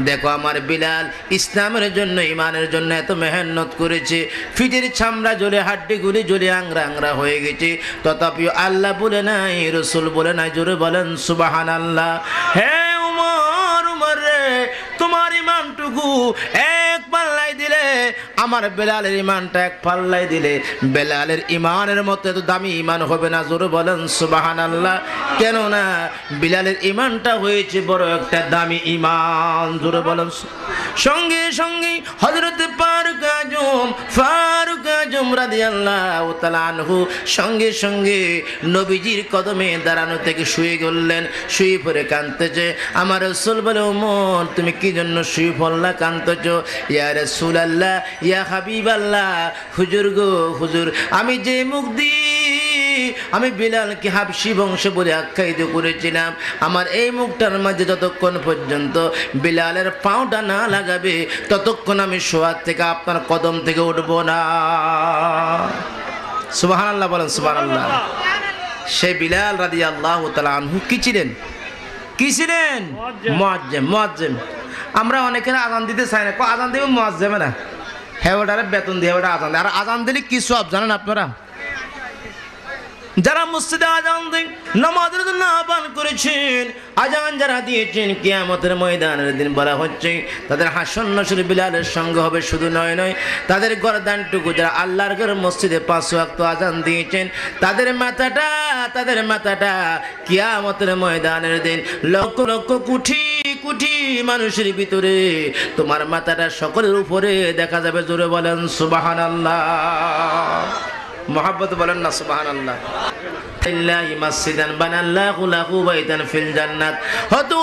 দেখো আমার বিলাল ইসলামের জন্য, ইমানের জন্য এত মেহনত করেছে, ফিটের চামড়া জ্বলে, হাড্ডিগুলি জ্বলে আংরা আংরা হয়ে গেছে, তথাপিও আল্লাহ বলে নাই, রসুল বলে নাই। জোরে বলেন সুবহানাল্লাহ। হে উমর, উমর রে, তোমার ইমানটুকু এক পাল্লাই দিলে, আমার বেলালের ইমানটা এক পাল্লাই দিলে, বেলালের ইমানের মতো এত দামি ইমান হবে না। জোরে বলেন সুবহানাল্লাহ। কেননা বিলালের ইমানটা হয়েছে বড় একটা দামি ইমান। জোরে বলেন। সঙ্গে সঙ্গে হযরত ফারুক আজম রাদিয়াল্লাহু তাআলা আনহু সঙ্গে সঙ্গে নবীজির কদমে দাঁড়ানো থেকে শুয়ে গেলেন, শুয়ে পড়ে কাঁদতেছে। আমার রাসূল বলে, ওমর তুমি কি জন্য শুয়ে পড়লা, কাঁদতেছো? ইয়া রাসূলুল্লাহ, ইয়া হাবিবাল্লাহ, হুজুর গো হুজুর, আমি যে মুখ দিয়ে আমি বিলালকে হাবশি বংশ বলে আখ্যায়িত করেছিলাম। আমার এই মুখটার মাঝে যতক্ষণ পর্যন্ত বিলালের পাউটা না লাগাবে ততক্ষণ আমি শোয়ার থেকে আপনার কদম থেকে উঠবো না। সুবহানাল্লাহ বলেন, সুবহানাল্লাহ। সেই বিলাল রাদিয়াল্লাহু তাআলা আনহু কি ছিলেন? কি ছিলেন? মুয়াজ্জিম। মুয়াজ্জিম। আমরা অনেকের আজান দিতে চাই না, আজান দেবে মুয়াজ্জিমে না, হ্যাঁ ওটারে বেতন দিয়ে ওটা আজান দেয়। আর আজান দিলে কি সব জানেন আপনারা? যারা মসজিদে আজান দেন, নামাজের জন্য আহ্বান করেছেন, আজান যারা দিয়েছেন, কিয়ামতের ময়দানের দিন বলা হচ্ছে তাদের হাসন নসর বিলালের সঙ্গে হবে। শুধু নয় নয়, তাদের গর্দানটুকু যারা আল্লাহর ঘর মসজিদে 5 ওয়াক্ত আজান দিয়েছেন, তাদের মাথাটা কিয়ামতের ময়দানের দিন লক্ষ লক্ষ কোটি কোটি মানুষের ভিতরে তোমার মাথাটা সকলের উপরে দেখা যাবে। জোরে বলেন সুবহানাল্লাহ। মোহাব্বত বলেন না সুবহানাল্লাহ।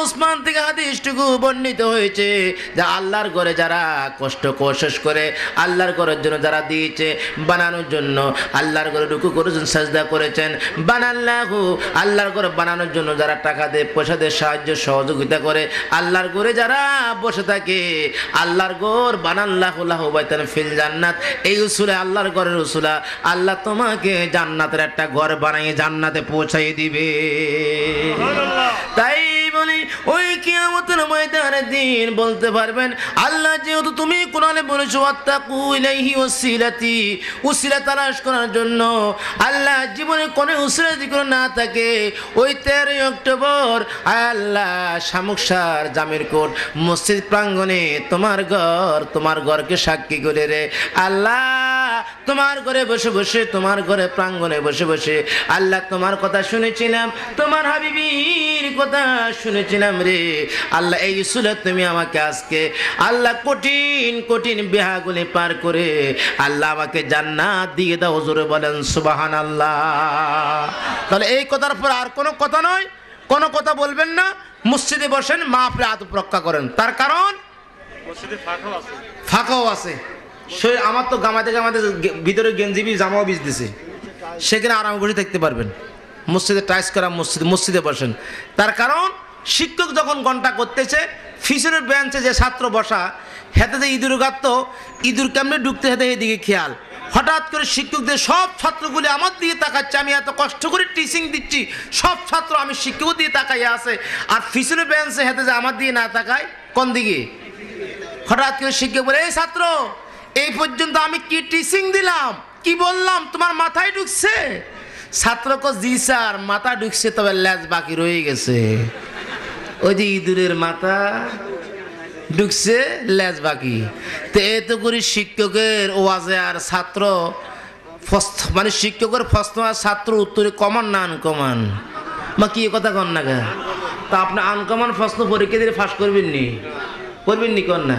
উসমান থেকে হাদিসটুকু বর্ণিত হয়েছে যে আল্লাহর ঘরে যারা কষ্ট কোশিশ করে, আল্লাহর ঘরের জন্য যারা দিয়েছে বানানোর জন্য, আল্লাহর ঘরে রুকু করেছেন, সাজদা করেছেন, বানাল্লাহু আল্লাহর ঘরে বানানোর জন্য যারা টাকা দিয়ে পয়সা দিয়ে সাহায্য সহযোগিতা করে, আল্লাহর ঘরে যারা বসে থাকে, আল্লাহর ঘর বানাল্লাহু লাহু বাইতান ফিল জান্নাত, এই উসুলে আল্লাহর ঘরের উসুলা, আল্লাহ তোমাকে জান্নাতের একটা ঘর বানিয়ে জান্নাতে পৌঁছাই দিবে। তাই বলি ওই কিয়ামতের ময়দানের দিন বলতে পারবেন আল্লাহ যেহেতু তুমি কোরআনে বলেছো ওয়াত্তাকু ইলাইহি ওয়াসিলাতি, উসিলা তালাশ করার জন্য। আল্লাহ জীবনে কোনো উসিলা জিকির না থাকে, ওই 13 অক্টোবর আল্লাহ শামুকসার জামির কোট মসজিদ প্রাঙ্গণে তোমার ঘরকে সাক্ষী করে রে আল্লাহ, তোমার ঘরে বসে বসে, তোমার ঘরে প্রাঙ্গণে বসে বসে আল্লাহ তোমার কথা শুনেছিলাম, তোমার হাবিবির কথা শুনেছিলাম রে আল্লাহ। এই উসিলা তুমি আমাকে আজকে আল্লাহ কঠিন কঠিন বিহাগুলি পার করে আল্লাহ আমাকে জান্নাত দিয়ে দাও। জোরে বলেন সুবহানাল্লাহ। তাহলে এই কথার পর আর কোনো কথা নয়, কোনো কথা বলবেন না, মসজিদে বসেন, মাহফিলে আদব রক্ষা করেন। তার কারণ মসজিদে ফাঁকাও আছে। আমার তো গামাতে ভিতরে গেঞ্জিবি জামাও বীজ দিছে, সেখানে আরামে বসে থাকতে পারবেন। মসজিদে টাইস করা মসজিদে বসেন। তার কারণ শিক্ষক যখন ঘন্টা করতেছে, পিছনের বেঞ্চে যে ছাত্র বসা, হেতে যে ইঁদুর গাত্ত, ইঁদুর কেমনে ঢুকতে হেতে এদিকে খেয়াল। হঠাৎ করে শিক্ষকদের সব ছাত্রগুলি আমার দিকে তাকাচ্ছে, আমি এত কষ্ট করে টিচিং দিচ্ছি, সব ছাত্র আমি শিক্ষক দিয়ে তাকাইয়া আছে, আর পিছনের বেঞ্চে হেতে যে আমার দিয়ে না তাকায়, কোন দিকে? হঠাৎ করে শিক্ষক বলে, এই ছাত্র, এই পর্যন্ত আমি কি টিচিং দিলাম, কি বললাম, তোমার মাথায় ঢুকছে? ছাত্রকে জি স্যার, মাথা ঢুকছে, তবে লেজ বাকি রয়ে গেছে। ওই যে ইঁদুরের মাথা ঢুকছে, লেজ বাকি। তো এত করে শিক্ষকের ওয়াজে আর ছাত্র মানে শিক্ষকের প্রশ্ন আর ছাত্র উত্তরে কমান না আনকমান, বা কি কথা কন না গা? তা আপনি আনকমান প্রশ্ন পরীক্ষা দিয়ে ফাঁস করবেন নি কন না?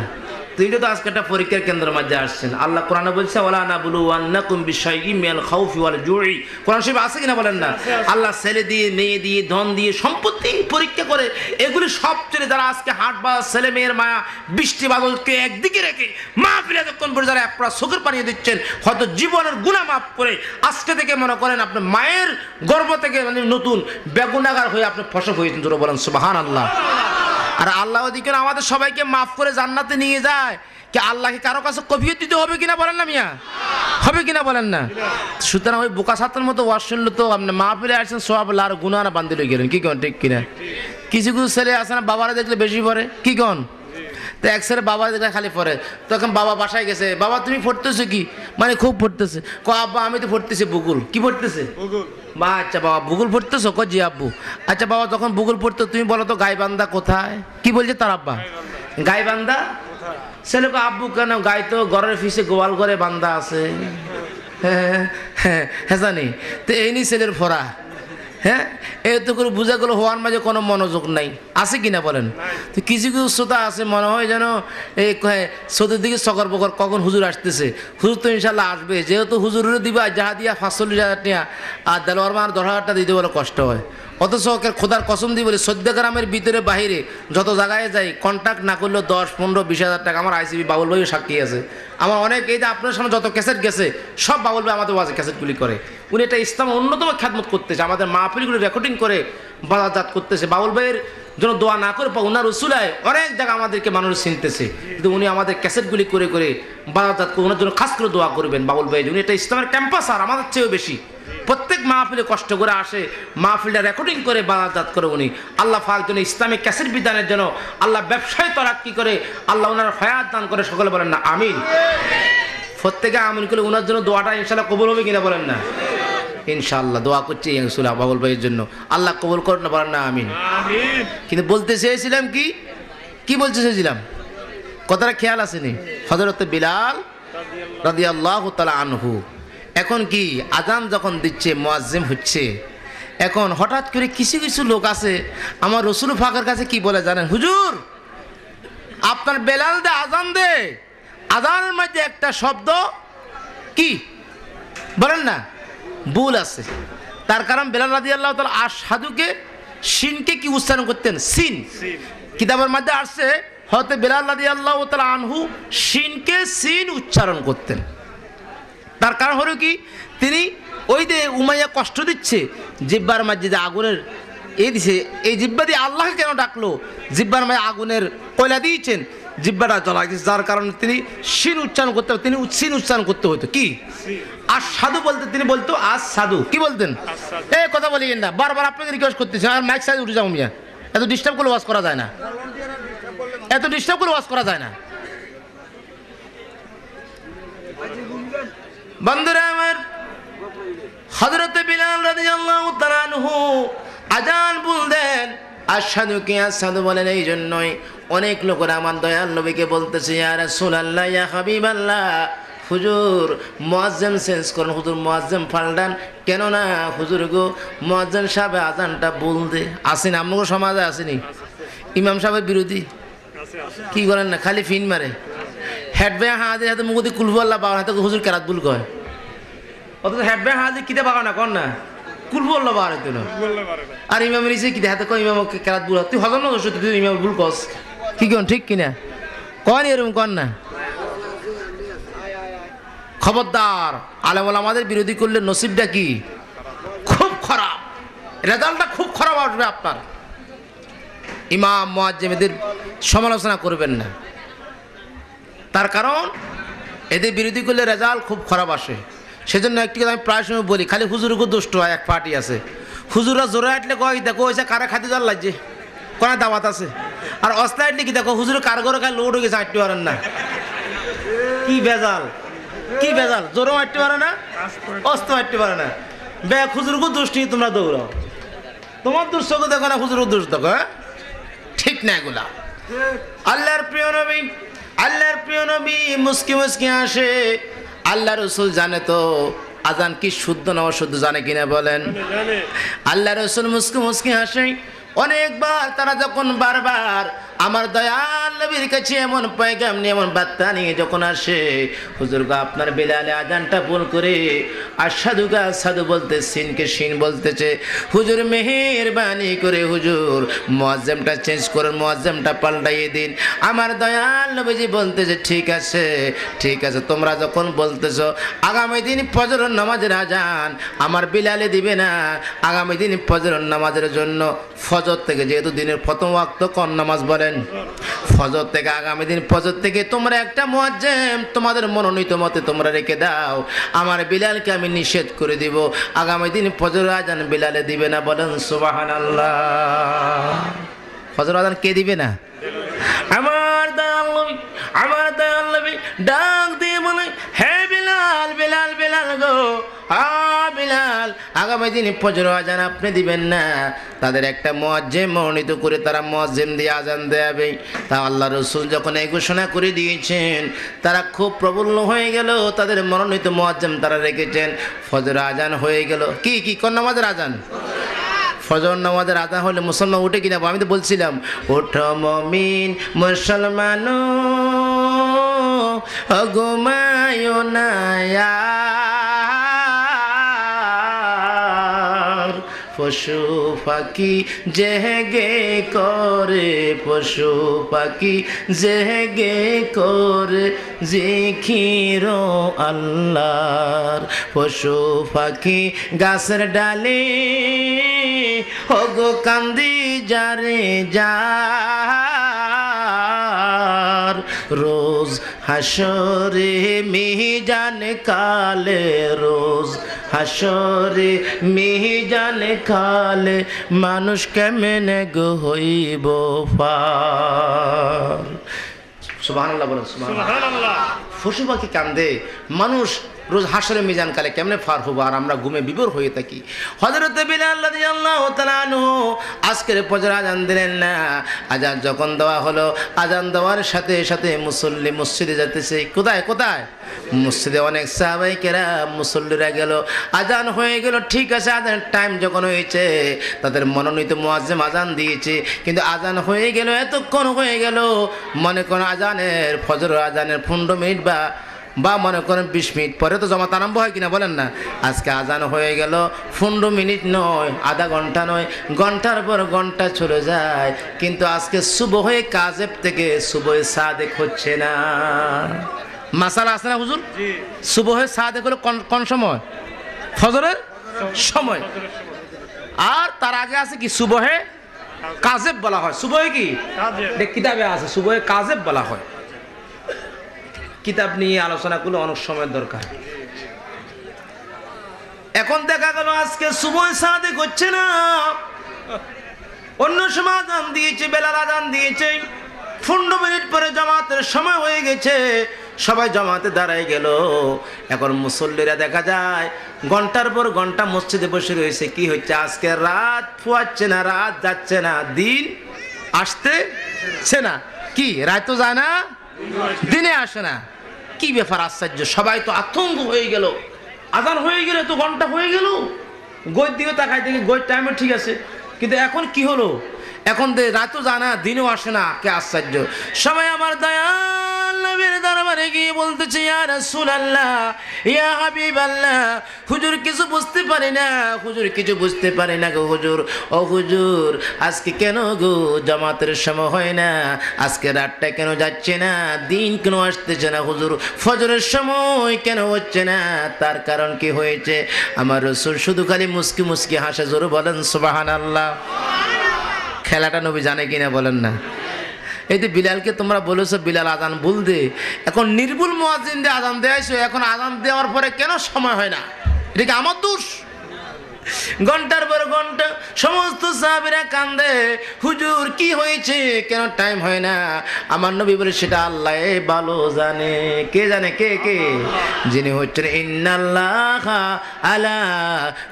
তুই তো আজকে একটা পরীক্ষার কেন্দ্রের মধ্যে আসছেন। আল্লাহ কোরআনে বলছে ওয়ালা নাবলুওয়ান্নাকুম বিশাইইম মিনাল খাউফি ওয়াল জুই। কোরআন শরীফে আছে কিনা বলেন না? আল্লাহ ছেলে দিয়ে, মেয়ে দিয়ে, ধন দিয়ে, সম্পত্তি পরীক্ষা করে। এগুলি সব ছেড়ে যারা আজকে হাট বাজার, ছেলে মেয়ের মায়া, বৃষ্টি বাদলকে একদিকে রেখে মাহফিলে যতক্ষণ পরে যারা একপ্রা চোখের পানি দিচ্ছেন, হয়তো জীবনের গুনাহ মাফ করে আজকে থেকে মনে করেন আপনি মায়ের গর্ভ থেকে মানে নতুন বেগুনাগার হয়ে আপনি ফসল হয়েছেন। জোরে বলেন সুবহানাল্লাহ। আর আল্লাহ ওদিকে আমাদের সবাইকে মাফ করে জান্নাতে নিয়ে যায়। কি আল্লাহকে কারো কাছে কফিয়ত দিতে হবে কিনা বলেন না মিয়া? হবে কিনা বলেন না? সুতরাং ওই বোকা ছাত্রের মতো ওয়াজ শুনলে তো আপনি মাহফিলে আসছেন, সওয়াব আর গুনাহ না বান্ধি লয়ে গেলেন। কি কোন ঠিক কিনা? কিছু কিছু ছেলে আছে না, বাবারা দেখলে বেশি পড়ে। কি কোন? তো এক ছেলে বাবা দেখলে খালি পড়ে। তখন বাবা বাসায় গেছে, বাবা তুমি পড়তেছো কি? মানে খুব পড়তেছে। আব্বা আমি তো পড়তেছি ভূগোল। কি পড়তেছে? বা আচ্ছা বাবা ভূগোল পড়তেছো? জি আব্বু। আচ্ছা বাবা যখন ভূগোল পড়তো তুমি বলো তো গাইবান্ধা কোথায়? কি বলছে তার আব্বা? গাইবান্ধা। ছেলেকে আব্বু কেন? গাই তো ঘরের ফিসে গোয়াল ঘরে বান্ধা আছে। হ্যাঁ জানি। তো এই নি ছেলের ফোরা। হ্যাঁ এত করে বোঝা গেল হওয়ার মাঝে কোনো মনোযোগ নাই। আছে কিনা বলেন? তো কিছু কিছু শ্রোতা আছে মনে হয় যেন এই চতুর্দিকে সকর বকর কখন হুজুর আসতেছে। হুজুর তো ইনশাল্লাহ আসবে, যেহেতু হুজুরেরও দিবা যাহা দিয়া 45,000 টাকা, আর দেলোয়ার মার 10,000 টাকা দিতে বলে কষ্ট হয়। অথচ ওকে খোদার কসম দিয়ে বলি 14 গ্রামের ভিতরে বাহিরে যত জায়গায় যাই কন্ট্যাক্ট না করলেও 10, 15, 20,000 টাকা। আমার আইসিবি বাবুল ভাইও সাক্ষী আছে। আমার অনেক এই যে আপনার সামনে যত ক্যাসেট গেছে সব বাউল ভাই আমাদের ওয়াজে ক্যাসেটগুলি করে। উনি এটা ইসলামের অন্যতম খ্যাতমত করতেছে, আমাদের মাহফিলগুলি রেকর্ডিং করে বাজারজাত করতেছে। বাউল ভাইয়ের জন্য দোয়া না করে ওনার উসুলায় অনেক জায়গা আমাদেরকে মানুষ চিনতেছে, কিন্তু উনি আমাদের ক্যাসেটগুলি করে করে বাজারজাত করে ওনার জন্য খাস করে দোয়া করবেন বাউল ভাই। উনি এটা ইসলামের ক্যাম্পাস আর আমাদের চেয়েও বেশি প্রত্যেক মাহফিলে কষ্ট করে আসে, মাহফিলটা রেকর্ডিং করে বাজারজাত করে উনি। আল্লাহ পাক যেন ইসলামিক ক্যাসেট বিধানের জন্য আল্লাহ ব্যবসায় তরাক্কি করে আল্লাহ ওনার হায়াত দান করে, সকলে বলেন না আমিন। প্রত্যেকে আমিন করে ওনার জন্য দোয়াটা ইনশাআল্লাহ কবুল হবে কিনা বলেন না? ইনশাআল্লাহ দোয়া করছি ইনশাআল্লাহ বাবুল ভাইয়ের জন্য, আল্লাহ কবুল করেন না বলেন না আমিন। কিন্তু বলতে চেয়েছিলাম কি বলতে চেয়েছিলাম কথাটা খেয়াল আসেনি? হযরত বিলাল রাদিয়াল্লাহু তাআলা আনহু এখন কি আজান যখন দিচ্ছে, মুয়াজ্জিম হচ্ছে, এখন হঠাৎ করে কিছু কিছু লোক আছে আমার রসুল পাকের কাছে কি বলে জানেন? হুজুর আপনার বেলাল দে আজান দে, আজানের মধ্যে একটা শব্দ কি বলেন না ভুল আছে। তার কারণ বেলাল রাদিয়াল্লাহু তাআলা আশহাদুকে শিনকে কি উচ্চারণ করতেন? সিন। কিতাবের মধ্যে আসছে হযরত বেলাল রাদিয়াল্লাহু তাআলা আনহু শিনকে সিন উচ্চারণ করতেন। তার কারণ হলো কি, তিনি ওই যে উমাইয়া কষ্ট দিচ্ছে জিব্বার মাঝে যে আগুনের দিছে, এই জিব্বা দিয়ে আল্লাহকে কেন ডাকলো? জিব্বার মাঝে আগুনের কয়লা দিয়েছেন, জিব্বাটা জ্বলা গেছে, যার কারণে তিনি শিন উচ্চারণ করতে, তিনি সিন উচ্চারণ করতে হতো কি আর সাধু বলতে, তিনি বলতো আজ সাধু কি বলতেন? এই কথা বলিয়েন না, বারবার আপনাকে রিকোয়েস্ট করতেছেন। আর মাইক সাইড উঠে যাও মিয়া, এত ডিস্টার্ব করে ওয়াজ করা যায় না, এত ডিস্টার্ব করে ওয়াজ করা যায় না। বন্ধুরা আমার, হযরত বিলাল রাদিয়াল্লাহু তাআলা আনহু আজান বললেন, আশহাদু কি আশহাদু বলেন। এই জন্যই অনেক লোকেরা আমার দয়াল নবীকে বলতেছে ইয়া রাসূলুল্লাহ ইয়া হাবিবাল্লাহ, হুজুর মুয়াজ্জিম চেঞ্জ করুন, হুজুর মুয়াজ্জিম পাল্টান। কেন না হুজুর গো, মুয়াজ্জিম সাহেব আজানটা বলতে আসেন, আপনাদের সমাজে আসেনি? ইমাম সাহেবের বিরোধী কি করেন না, খালি ফিন মারে, হেড বে হাতে হাতে মুখে কুলফু আল্লাহ পাওয়া হাতে হুজুর কেরাত বুল কয়, অথচ হেড বে হাতে কিতে পাকা না কর না কুলফু আল্লাহ পাওয়া হইতো না। আর ইমামের ইসে কিতে হাতে কয় ইমাম কেরাত বুল, তুই হজম না করছো, তুই ইমাম ভুল কস কি কন ঠিক কিনা কন এরকম কন না। খবরদার, আলেম ওলামাদের বিরোধী করলে নসিবটা কি খুব খারাপ, রেজাল্টটা খুব খারাপ আসবে আপনার। ইমাম মুয়াজ্জিমদের সমালোচনা করবেন না, তার কারণ এদের বিরোধী করলে রেজাল্ট খুব খারাপ আসে। সেজন্য একটি কথা আমি প্রায় সময় বলি, খালি হুজুরকে দুষ্ট হয় এক পার্টি আছে, হুজুররা জোরে হাঁটলে কয় দেখো হয়েছে কারা খাতে যার লাগছে কোন দাওয়াত আছে, আর অস্তা হাঁটলে কি দেখো হুজুর কার ঘরে খায় লোড হয়ে গেছে হাঁটতে পারেন না। কি ভেজাল, কি ভেজাল, জোরও হাঁটতে পারে না, অস্ত হাঁটতে পারে না। ব্যাগ হুজুরকে দোষ নিয়ে তোমরা দৌড়াও, তোমার দোষ চোখে দেখো না, হুজুরও দোষ দেখো, হ্যাঁ ঠিক না এগুলা। আল্লাহর প্রিয় নবী মুস্কি মুস্কি আসে। আল্লাহ রসুল জানে তো আজান কি শুদ্ধ না অশুদ্ধ, জানে কিনা বলেন? আল্লাহ রসুল মুস্কি মুস্কি হাসে। অনেকবার তারা যখন বারবার আমার দয়াল নবীর কাছে এমন পয়গাম নিয়ে এমন বার্তা নিয়ে যখন আসে, হুজুর গো আপনার বেলালে আজানটা ভুল করে আশহাদু গা সাধু বলতে সিনকে শিন বলতেছে, হুজুর মেহেরবানি করে হুজুর মুয়াজ্জিমটা চেঞ্জ করুন, মুয়াজ্জিমটা পাল্টাইয়ে দিন। আমার দয়াল নবীজি বলতেছে ঠিক আছে ঠিক আছে, তোমরা যখন বলতেছো আগামী দিন ফজরের নামাজের আজান আমার বিলালে দিবে না, আগামী দিন ফজরের নামাজের জন্য ফজর থেকে, যেহেতু দিনের প্রথম ওয়াক্ত কোন নামাজ বলেন? ফজর থেকে, আগামী দিন ফজর থেকে তোমরা একটা মুয়াজ্জিম তোমাদের মনোনীত মতে তোমরা রেখে দাও, আমার বিলালকে আমি নিষেধ করে দিব, আগামী দিন ফজরের আজান বিলালে দিবে না। বলেন সুবহানাল্লাহ। ফজর আজান কে দিবে না? আমার দয়াল নবী ডাক দিয়ে বলে, হে বিলাল বিলাল বিলাল গো, বিলাল আগামী দিন ফজর আজান আপনি দিবেন না, তাদের একটা মুয়াজ্জিম মনোনীত করে তারা মুয়াজ্জিম দিয়ে আজান দেবে। তা আল্লাহ রসুল যখন এই ঘোষণা করে দিয়েছেন, তারা খুব প্রবল হয়ে গেল, তাদের মনোনীত মুয়াজ্জিম তারা রেখেছেন। ফজর আজান হয়ে গেল, কি কোন নামাজের আজান? ফজর নামাজের আজান হলে মুসলমান উঠে কিনা? আমি তো বলছিলাম ওঠো মুমিন মুসলমান ঘুমায়ো না, পশু পাখি জেগে করে, পশু পাখি জেগে করে জিকির আল্লাহর। পশু পাখি গাছের ডালে ওগো কান্দি যারে যার, রোজ হাসরে মিজান কালে, রোজ হাসরে মিজান কালে মানুষ কেমনে গো হইব পার। সুবহানাল্লাহ বলেন, সুবহানাল্লাহ। পশু পাখি কান্দে, মানুষ রোজ হাসরে মিজান কালে কেমনে ফার হবো, আর আমরা ঘুমে বিভোর হয়ে থাকি। হযরত বিলাল রাদিয়াল্লাহু তাআলা আনহু আজকের ফজর আজান দিলেন না। আজান যখন দেওয়া হলো, আজান দেওয়ার সাথে সাথে মুসল্লি মসজিদে যেতেছে। কোথায় কোথায়? মসজিদে অনেক সাহাবায়ে কেরাম মুসল্লিরা গেল, আজান হয়ে গেল। ঠিক আছে, আজানের টাইম যখন হয়েছে, তাদের মনোনীত মুয়াজ্জিন আজান দিয়েছে, কিন্তু আজান হয়ে গেল, এতক্ষণ হয়ে গেল, মনে করেন আজানের ফজর আজানের 15 মিনিট বা মনে করেন 20 মিনিট পরে তো জামাত আরম্ভ হয় কিনা বলেন না। আজকে আজান হয়ে গেল 15 মিনিট নয়, আধা ঘন্টা নয়, ঘন্টার পর ঘন্টা চলে যায়, কিন্তু আজকে সুবহে কাযেব থেকে সুবহে সাদেক হচ্ছে না। মাসালা আছে না হুজুর? সুবহে সাদেক হলো কোন সময়? ফজরের সময়। আর তার আগে আছে কি? সুবহে কাযেব বলা হয়। সুবহে কি? কিতাবে আছে, সুবহে কাযেব বলা হয়। কিতাব নিয়ে আলোচনা করলে অনেক সময়ের দরকার। এখন দেখা গেল আজকে সুবহে সাদেক হচ্ছে না। অন্য সময় আজান দিয়েছে, বেলাল আজান দিয়েছে, 15 মিনিট পরে জামাতের সময় হয়ে গেছে, সবাই জামাতে দাঁড়ায় গেল। এখন মুসল্লিরা দেখা যায় ঘন্টার পর ঘন্টা মসজিদে বসে রয়েছে। কি হচ্ছে? আজকে রাত ফুয়াচ্ছে না, রাত যাচ্ছে না, দিন আসতেছে না। কি রাত তো যায় না, দিনে আসে না। কি ব্যাপার আশ্চর্য! সবাই তো আতঙ্ক হয়ে গেল। আজান হয়ে গেলে তো ঘন্টা হয়ে গেল, গইর দিকে তাকাই দেখি গইর টাইমে ঠিক আছে, কিন্তু এখন কি হলো? এখন রাতও যায় না, দিনও আসে না। কে আশ্চর্য! সবাই আমার দয়াল নবীর দরবারে গিয়ে বলতেছে, ইয়া রাসূলুল্লাহ, ইয়া হাবিবাল্লাহ, হুজুর কিছু বুঝতে পারি না, হুজুর কিছু বুঝতে পারি না গো হুজুর। ও হুজুর, আজকে কেন গো জামাতের সময় হয় না? আজকে রাতটা কেন যাচ্ছে না? দিন কেন আসতেছে না হুজুর? ফজরের সময় কেন হচ্ছে না? তার কারণ কি হয়েছে? আমার রাসূল শুধু খালি মুস্কি মুস্কি হাসে। জোরে বলেন সুবহানাল্লাহ। খেলাটা নবী জানে কিনা বলেন না। এই যে বিলালকে তোমরা বলেছো বিলাল আজান ভুল দে, এখন নির্ভুল মুয়াজ্জিন দিয়ে আজান দেয়াইছো, এখন আজান দেওয়ার পরে কেন সময় হয় না? এটা কি আমার দোষ? ঘন্টার পর ঘন্টা সমস্ত সাহাবীরা কান্দে, হুজুর কি হয়েছে, কেন টাইম হয় না? আমার নবী বলে, সেটা আল্লাহ ভালো জানে। কে জানে? কে কে? যিনি হচ্ছেন ইন্নাল্লাহা আলা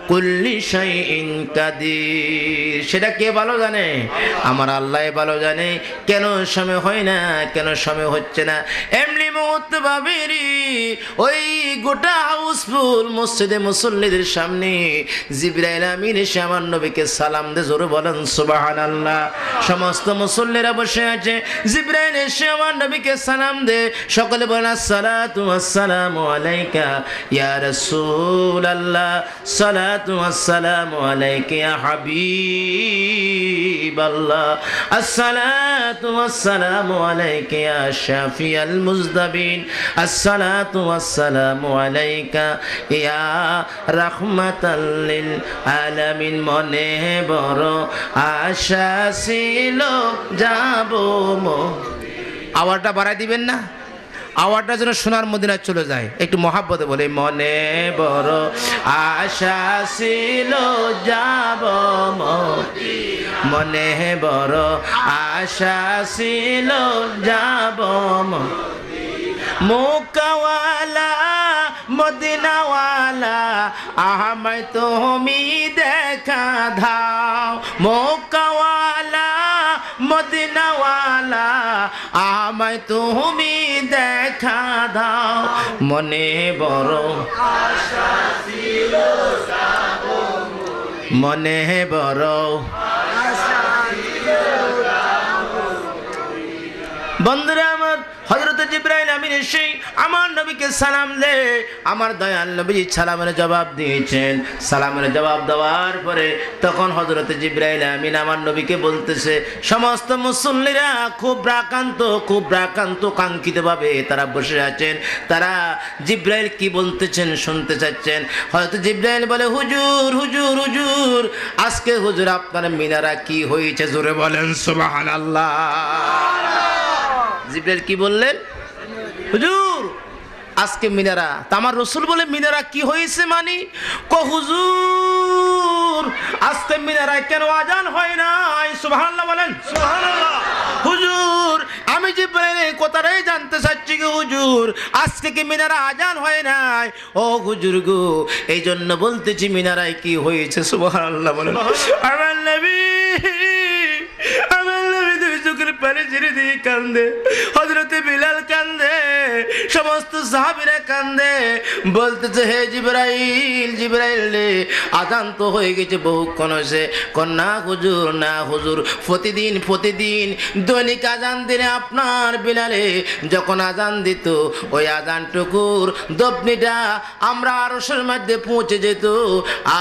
কুল্লি শাইইন কাদির। সেটা কে ভালো জানে? আমার আল্লাহ ভালো জানে। কেন সময় হয় না, কেন সময় হচ্ছে না? এমনি মুহূর্তে ভাবিরি ওই গোটা হাউসফুল মসজিদে মুসল্লিদের সামনে জিবরাইল আমিন এসে আমার নবীকে সালাম দে। জোরে বলেন সুবহানাল্লাহ। সমস্ত মুসল্লিরা বসে আছে, জিবরাইল এসে আমার নবীকে সালাম দে। সকলে বলেন আসসালাতু ওয়াসসালামু আলাইকা ইয়া রাসূলুল্লাহ, সালাতু ওয়াসসালামু আলাইকা ইয়া হাবিবাল্লাহ, আসসালাতু ওয়াসসালামু আলাইকা ইয়া শাফিয়াল মুজদাবিন, আসসালাতু ওয়াসসালামু আলাইকা ইয়া রাহমাতাল লিল আলামিন। মনে বড় আশা ছিল যাব। আওয়াজটা বাড়াই দিবেন না, আওয়াজটা যেন সোনার মদিনায় চলে যায়। একটু মহাব্বতে বলে, মনে বড় আশা ছিল যাব মনে বড় আশা ছিল যাব মক্কাওয়ালা মদিনাওয়ালা আমায় তুমি দেখা দাও। মক্কাওয়ালা মদিনাওয়ালা আমায় তুমি দেখা দাও। মনে বড় আশা ছিল যাব মনে বড় আশা ছিল যাব। বন্ধুরা আমার, হযরত জিবরাইল আমিন এসে আমার নবীকে সালাম দে। আমার দয়াল নবী সালামের জবাব দিয়েছেন। সালামের জবাব দেওয়ার পরে তখন হযরত জিবরাইল আমিন আমার নবীকে বলতেছে, সমস্ত মুসল্লিরা খুব রাকান্ত কাঙ্ক্ষিত ভাবে তারা বসে আছেন। তারা জিবরাইল কি বলতেছেন শুনতে চাচ্ছেন। হযরত জিবরাইল বলে, হুজুর হুজুর হুজুর, আজকে হুজুর আপনার মিনারা কি হয়েছে, জোরে বলেন সুবহানাল্লাহ। জিবরাইল কি বললেন? হুজুর আজকে মিনারা, তা আমার রসুল বলে মিনারা কি হয়েছে মানি? হুজুর আজকে মিনারায় কেন আজান হয় নাই? সুবহানাল্লাহ বলেন। সুবহানাল্লাহ। হুজুর আমি জিবরাইল এই কথাটাই জানতে চাচ্ছি গো হুজুর, আজকে কি মিনারা আজান হয় নাই? ও হুজুর গো, এই জন্য বলতেছি মিনারায় কি হয়েছে। সুবহানাল্লাহ বলেন। আমার নবী দুই চোখের পানি ছেড়ে দিয়ে কান্দে। হযরতে বিলাল কান্দে, সমস্ত সাহাবীরা কান্দে, বলতেছে, হে জিবরাইল রে, আজান তো হয়ে গেছে বহুক্ষণ হয়েছে। না হুজুর না হুজুর, প্রতিদিন দৈনিক আজান দিনে আপনার বিলালে যখন আজান দিত, ওই আজানটুকুর দপনিটা আমরা আরশের মধ্যে পৌঁছে যেত।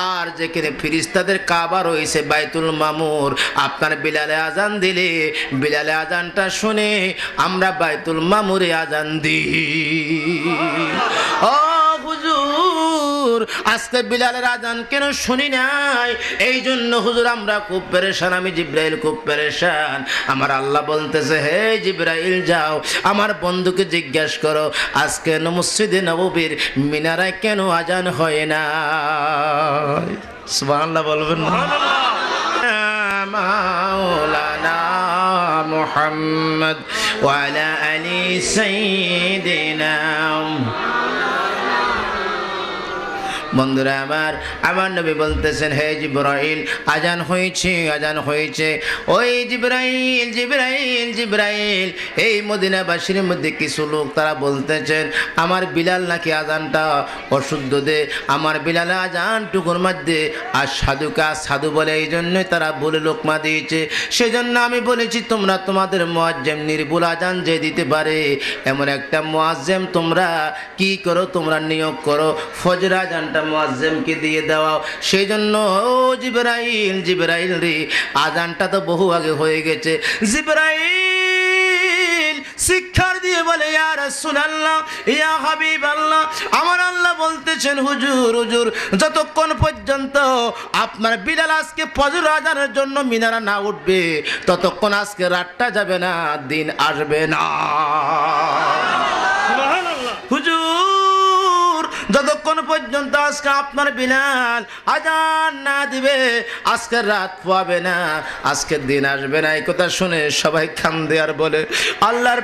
আর যেখানে ফেরেশতাদের কাবা রয়েছে বাইতুল মামুর, আপনার বিলালে আজান দিলে বিলালে আজানটা শুনে আমরা বাইতুল মামুরে আজান দিই। ও হুজুর আজকে বিলালের আজান কেন শুনি নাই? এই জন্য হুজুর আমরা খুব পেরেশান, আমি জিবরাইল খুব পেরেশান। আমার আল্লাহ বলতেছে, হে জিবরাইল যাও আমার বন্ধুকে জিজ্ঞেস করো আজকে মসজিদে নববীর মিনারায় কেন আজান হয় না। সুবহানাল্লাহ বলবেন না? মাওলানা মুহাম্মদ ওয়া আলা আলি সাইয়্যিদিনা। বন্ধুরা আমার নবী বলতেছেন, হে জিবরাইল আজান হয়েছে। ওই জিবরাইল এই মদিনাবাসীর মধ্যে কিছু লোক তারা বলতেছেন আমার বিলাল নাকি আজানটা অশুদ্ধ দে, আমার বিলাল আজানটুকুর মধ্যে আর সাধু বলে, এই জন্যই তারা বলে লোকমা দিয়েছে। সেজন্য আমি বলেছি তোমরা তোমাদের মুয়াজ্জিম নির্ভুল আজান যে দিতে পারে এমন একটা মুয়াজ্জিম তোমরা কি করো, তোমরা নিয়োগ করো, ফজর আজানটা মুয়াজ্জিমকে দিয়ে দাও। সেই জন্য ও জিবরাইল রে, আজানটা তো বহু আগে হয়ে গেছে। জিবরাইল শিক্ষার দিয়ে বলে, ইয়া রাসূলুল্লাহ ইয়া হাবিবাল্লাহ, আমার আল্লাহ বলতেছেন, হুজুর যতক্ষণ পর্যন্ত আপনার বিলাল আজকে ফজর আজানের জন্য মিনারা না উঠবে ততক্ষণ আজকে রাতটা যাবে না, দিন আসবে না। হুজুর যতক্ষণ পর্যন্ত আজকে আপনার বিলাল আজান না দিবে আজকে রাত পাবে না, আজকের দিন আসবে না। এই কথা শুনে সবাই কান্দে আর বলে, আল্লাহর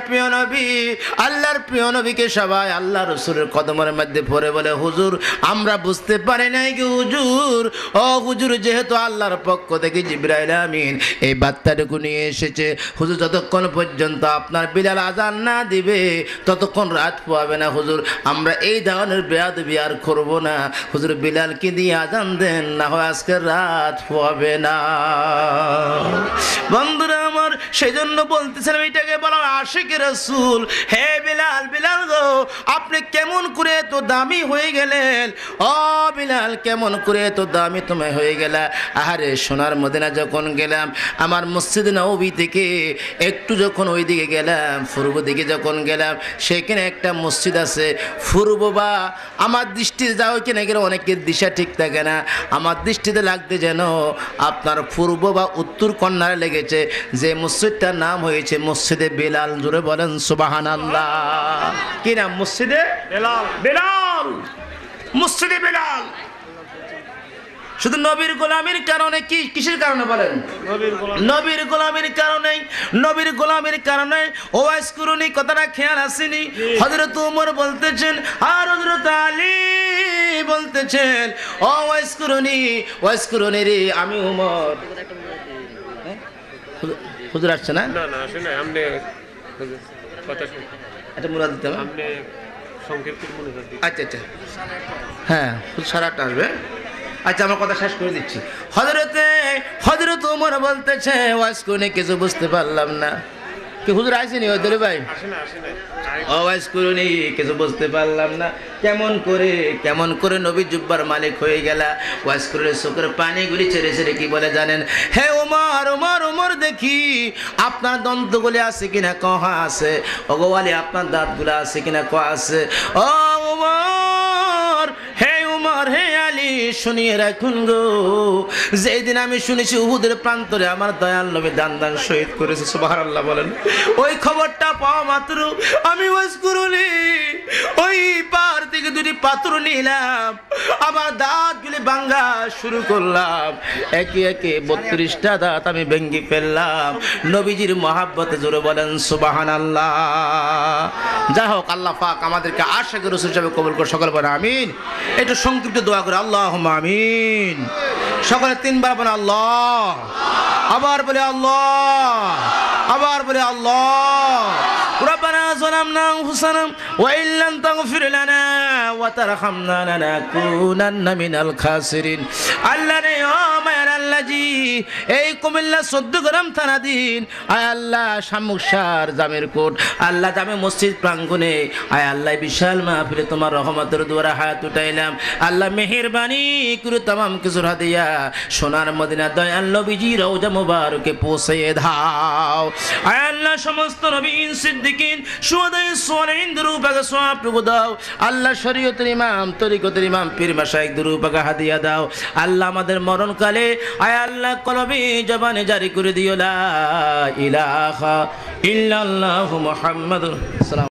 প্রিয় নবীকে সবাই আল্লাহ রাসূলের কদমের মধ্যে পড়ে বলে, হুজুর আমরা বুঝতে পারি নাই কি হুজুর। ও হুজুর যেহেতু আল্লাহর পক্ষ থেকে জিবরাইল আমিন এই বার্তাটুকু নিয়ে এসেছে, হুজুর যতক্ষণ পর্যন্ত আপনার বিলাল আজান না দিবে ততক্ষণ রাত পাবে না। হুজুর আমরা এই ধরনের বেয়াদবি আর করব না, হুজুর বিলালকে দিয়ে আজান দেন, না হয় আজকে রাত পাবে না। বন্ধুরা আমার সেই জন্য বলতেছিলাম এটাকে বলা আশিক রাসূল। হে বিলাল গো, আপনি কেমন করে এত দামি হয়ে গেলেন? ও বিলাল কেমন করে এত দামি তুমি হয়ে গেলা? আরে সোনার মদিনা যখন গেলাম, আমার মসজিদ নববী থেকে একটু যখন ওই দিকে গেলাম, পূর্ব দিকে যখন গেলাম, সেখানে একটা মসজিদ আছে পূর্ব বা আমার দৃষ্টিতে যাও কিনা গেলে অনেকের দিশা ঠিক থাকে না, আমার দৃষ্টিতে লাগতে যেন আপনার পূর্ব বা উত্তর কন্যারে লেগেছে। যে মসজিদটার নাম হয়েছে মসজিদে বেলাল, জোরে বলেন সুবহানাল্লাহ। কি নাম? মসজিদে বেলাল। মসজিদে বেলাল শুধু নবীর গোলামের কারণে, কিসের কারণে বলেন? নবীর গোলামের কারণে। নবীর গোলামের কারণে ওয়াইস কুরুনি কথাটা খেয়াল আসেনি? হযরত ওমর বলতেছেন আর হযরত আলী বলতেছেন, ও ওয়াইস কুরুনি রে, আমি ওমর। হুজুর আসছে না? না আসে না, আপনি কথা শুনুন। এটা মুরাদ দিতে হবে, আপনি সংক্ষেপ করে মনে রাখবেন। আচ্ছা হ্যাঁ, সারাটা আসবে। আচ্ছা আমার কথা শেষ করে দিচ্ছি। হযরত ওমর বলতেছে, ওয়াজ কোনে কিছু বুঝতে পারলাম না। কি হুজুর আইসেনি ওই দলে ভাই? আসে না ওয়াজ করুনি, কিছু বুঝতে পারলাম না। কেমন করে নবী জুব্বার মালিক হয়ে গেলা? ওয়াজ করে চোখের পানিগুলি ছেড়ে ছেড়ে কি বলে জানেন? হে ওমর ওমর ওমর, দেখি আপনার দন্তগুলি আছে কিনা? কহা আছে। ওগোয়ালি আপনার দাঁতগুলো আছে কিনা? ক আছে। ও ওমর, হে উমর, হে আলী, শুনিয়ে রাখুন গো, যেদিন আমি শুনেছি উহুদের প্রান্তরে আমার দয়াল নবী দান শহীদ করেছে, সুবহানাল্লাহ বলেন, ওই খবরটা পাওয়া মাত্র আমি ওয়াজ করুনি, ওই পার থেকে দুটি পাথর নিলাম, আমার দাঁতগুলি ভাঙা শুরু করলাম, একে একে 32টা দাঁত আমি ভেঙে ফেললাম। নবীজির মহাব্বতে জোরে বলেন সুবহানাল্লাহ। যা হোক, আল্লাহ পাক আমাদেরকে আশিক রাসূল হিসেবে কবুল করে, সকল বলেন আমিন। একটু সংক্ষিপ্ত দোয়া করে আল্লাহুম্মা আমিন। সকলে 3 বার বলেন আল্লাহ, আবার বলে আল্লাহ, আবার বলে আল্লাহ। ربنا ظلمنا أنفسنا وإن لم تغفر لنا وترحمنا لنكونن من الخاسرين। আল্লাহ রে, ও মায়ের আল্লাহ জি, এই কুমিল্লা 14 গ্রাম থানাধীন আয় আল্লাহ শামুকসার জামের কোট আল্লাহ জামে মসজিদ প্রাঙ্গণে আয় আল্লাহ বিশাল মাহফিলে তোমার রহমতের দুয়ারে হাত উঠাইলাম। আল্লাহ মেহেরবানি করে तमाम কিছুর হাদিয়া সোনার মদিনা দয়াল নবীজি রওজা মুবারকে পৌঁছে দাও। আয় আল্লাহ সমস্ত নবীন সিদ্দিকিন শুহাদায়ে সালিহিন দুরূপাকে সওয়াব টুকু দাও। আল্লাহ শরীয়তের ইমাম, তরিকতের ইমাম, পীর মাশায়েখ দুরূপাকে হাদিয়া দাও। আল্লাহ আমাদের মরণকালে আয় আল্লাহ কলবে জবানে জারি করে দিও লা ইলাহা ইল্লাল্লাহু মুহাম্মাদুর রাসূলুল্লাহ।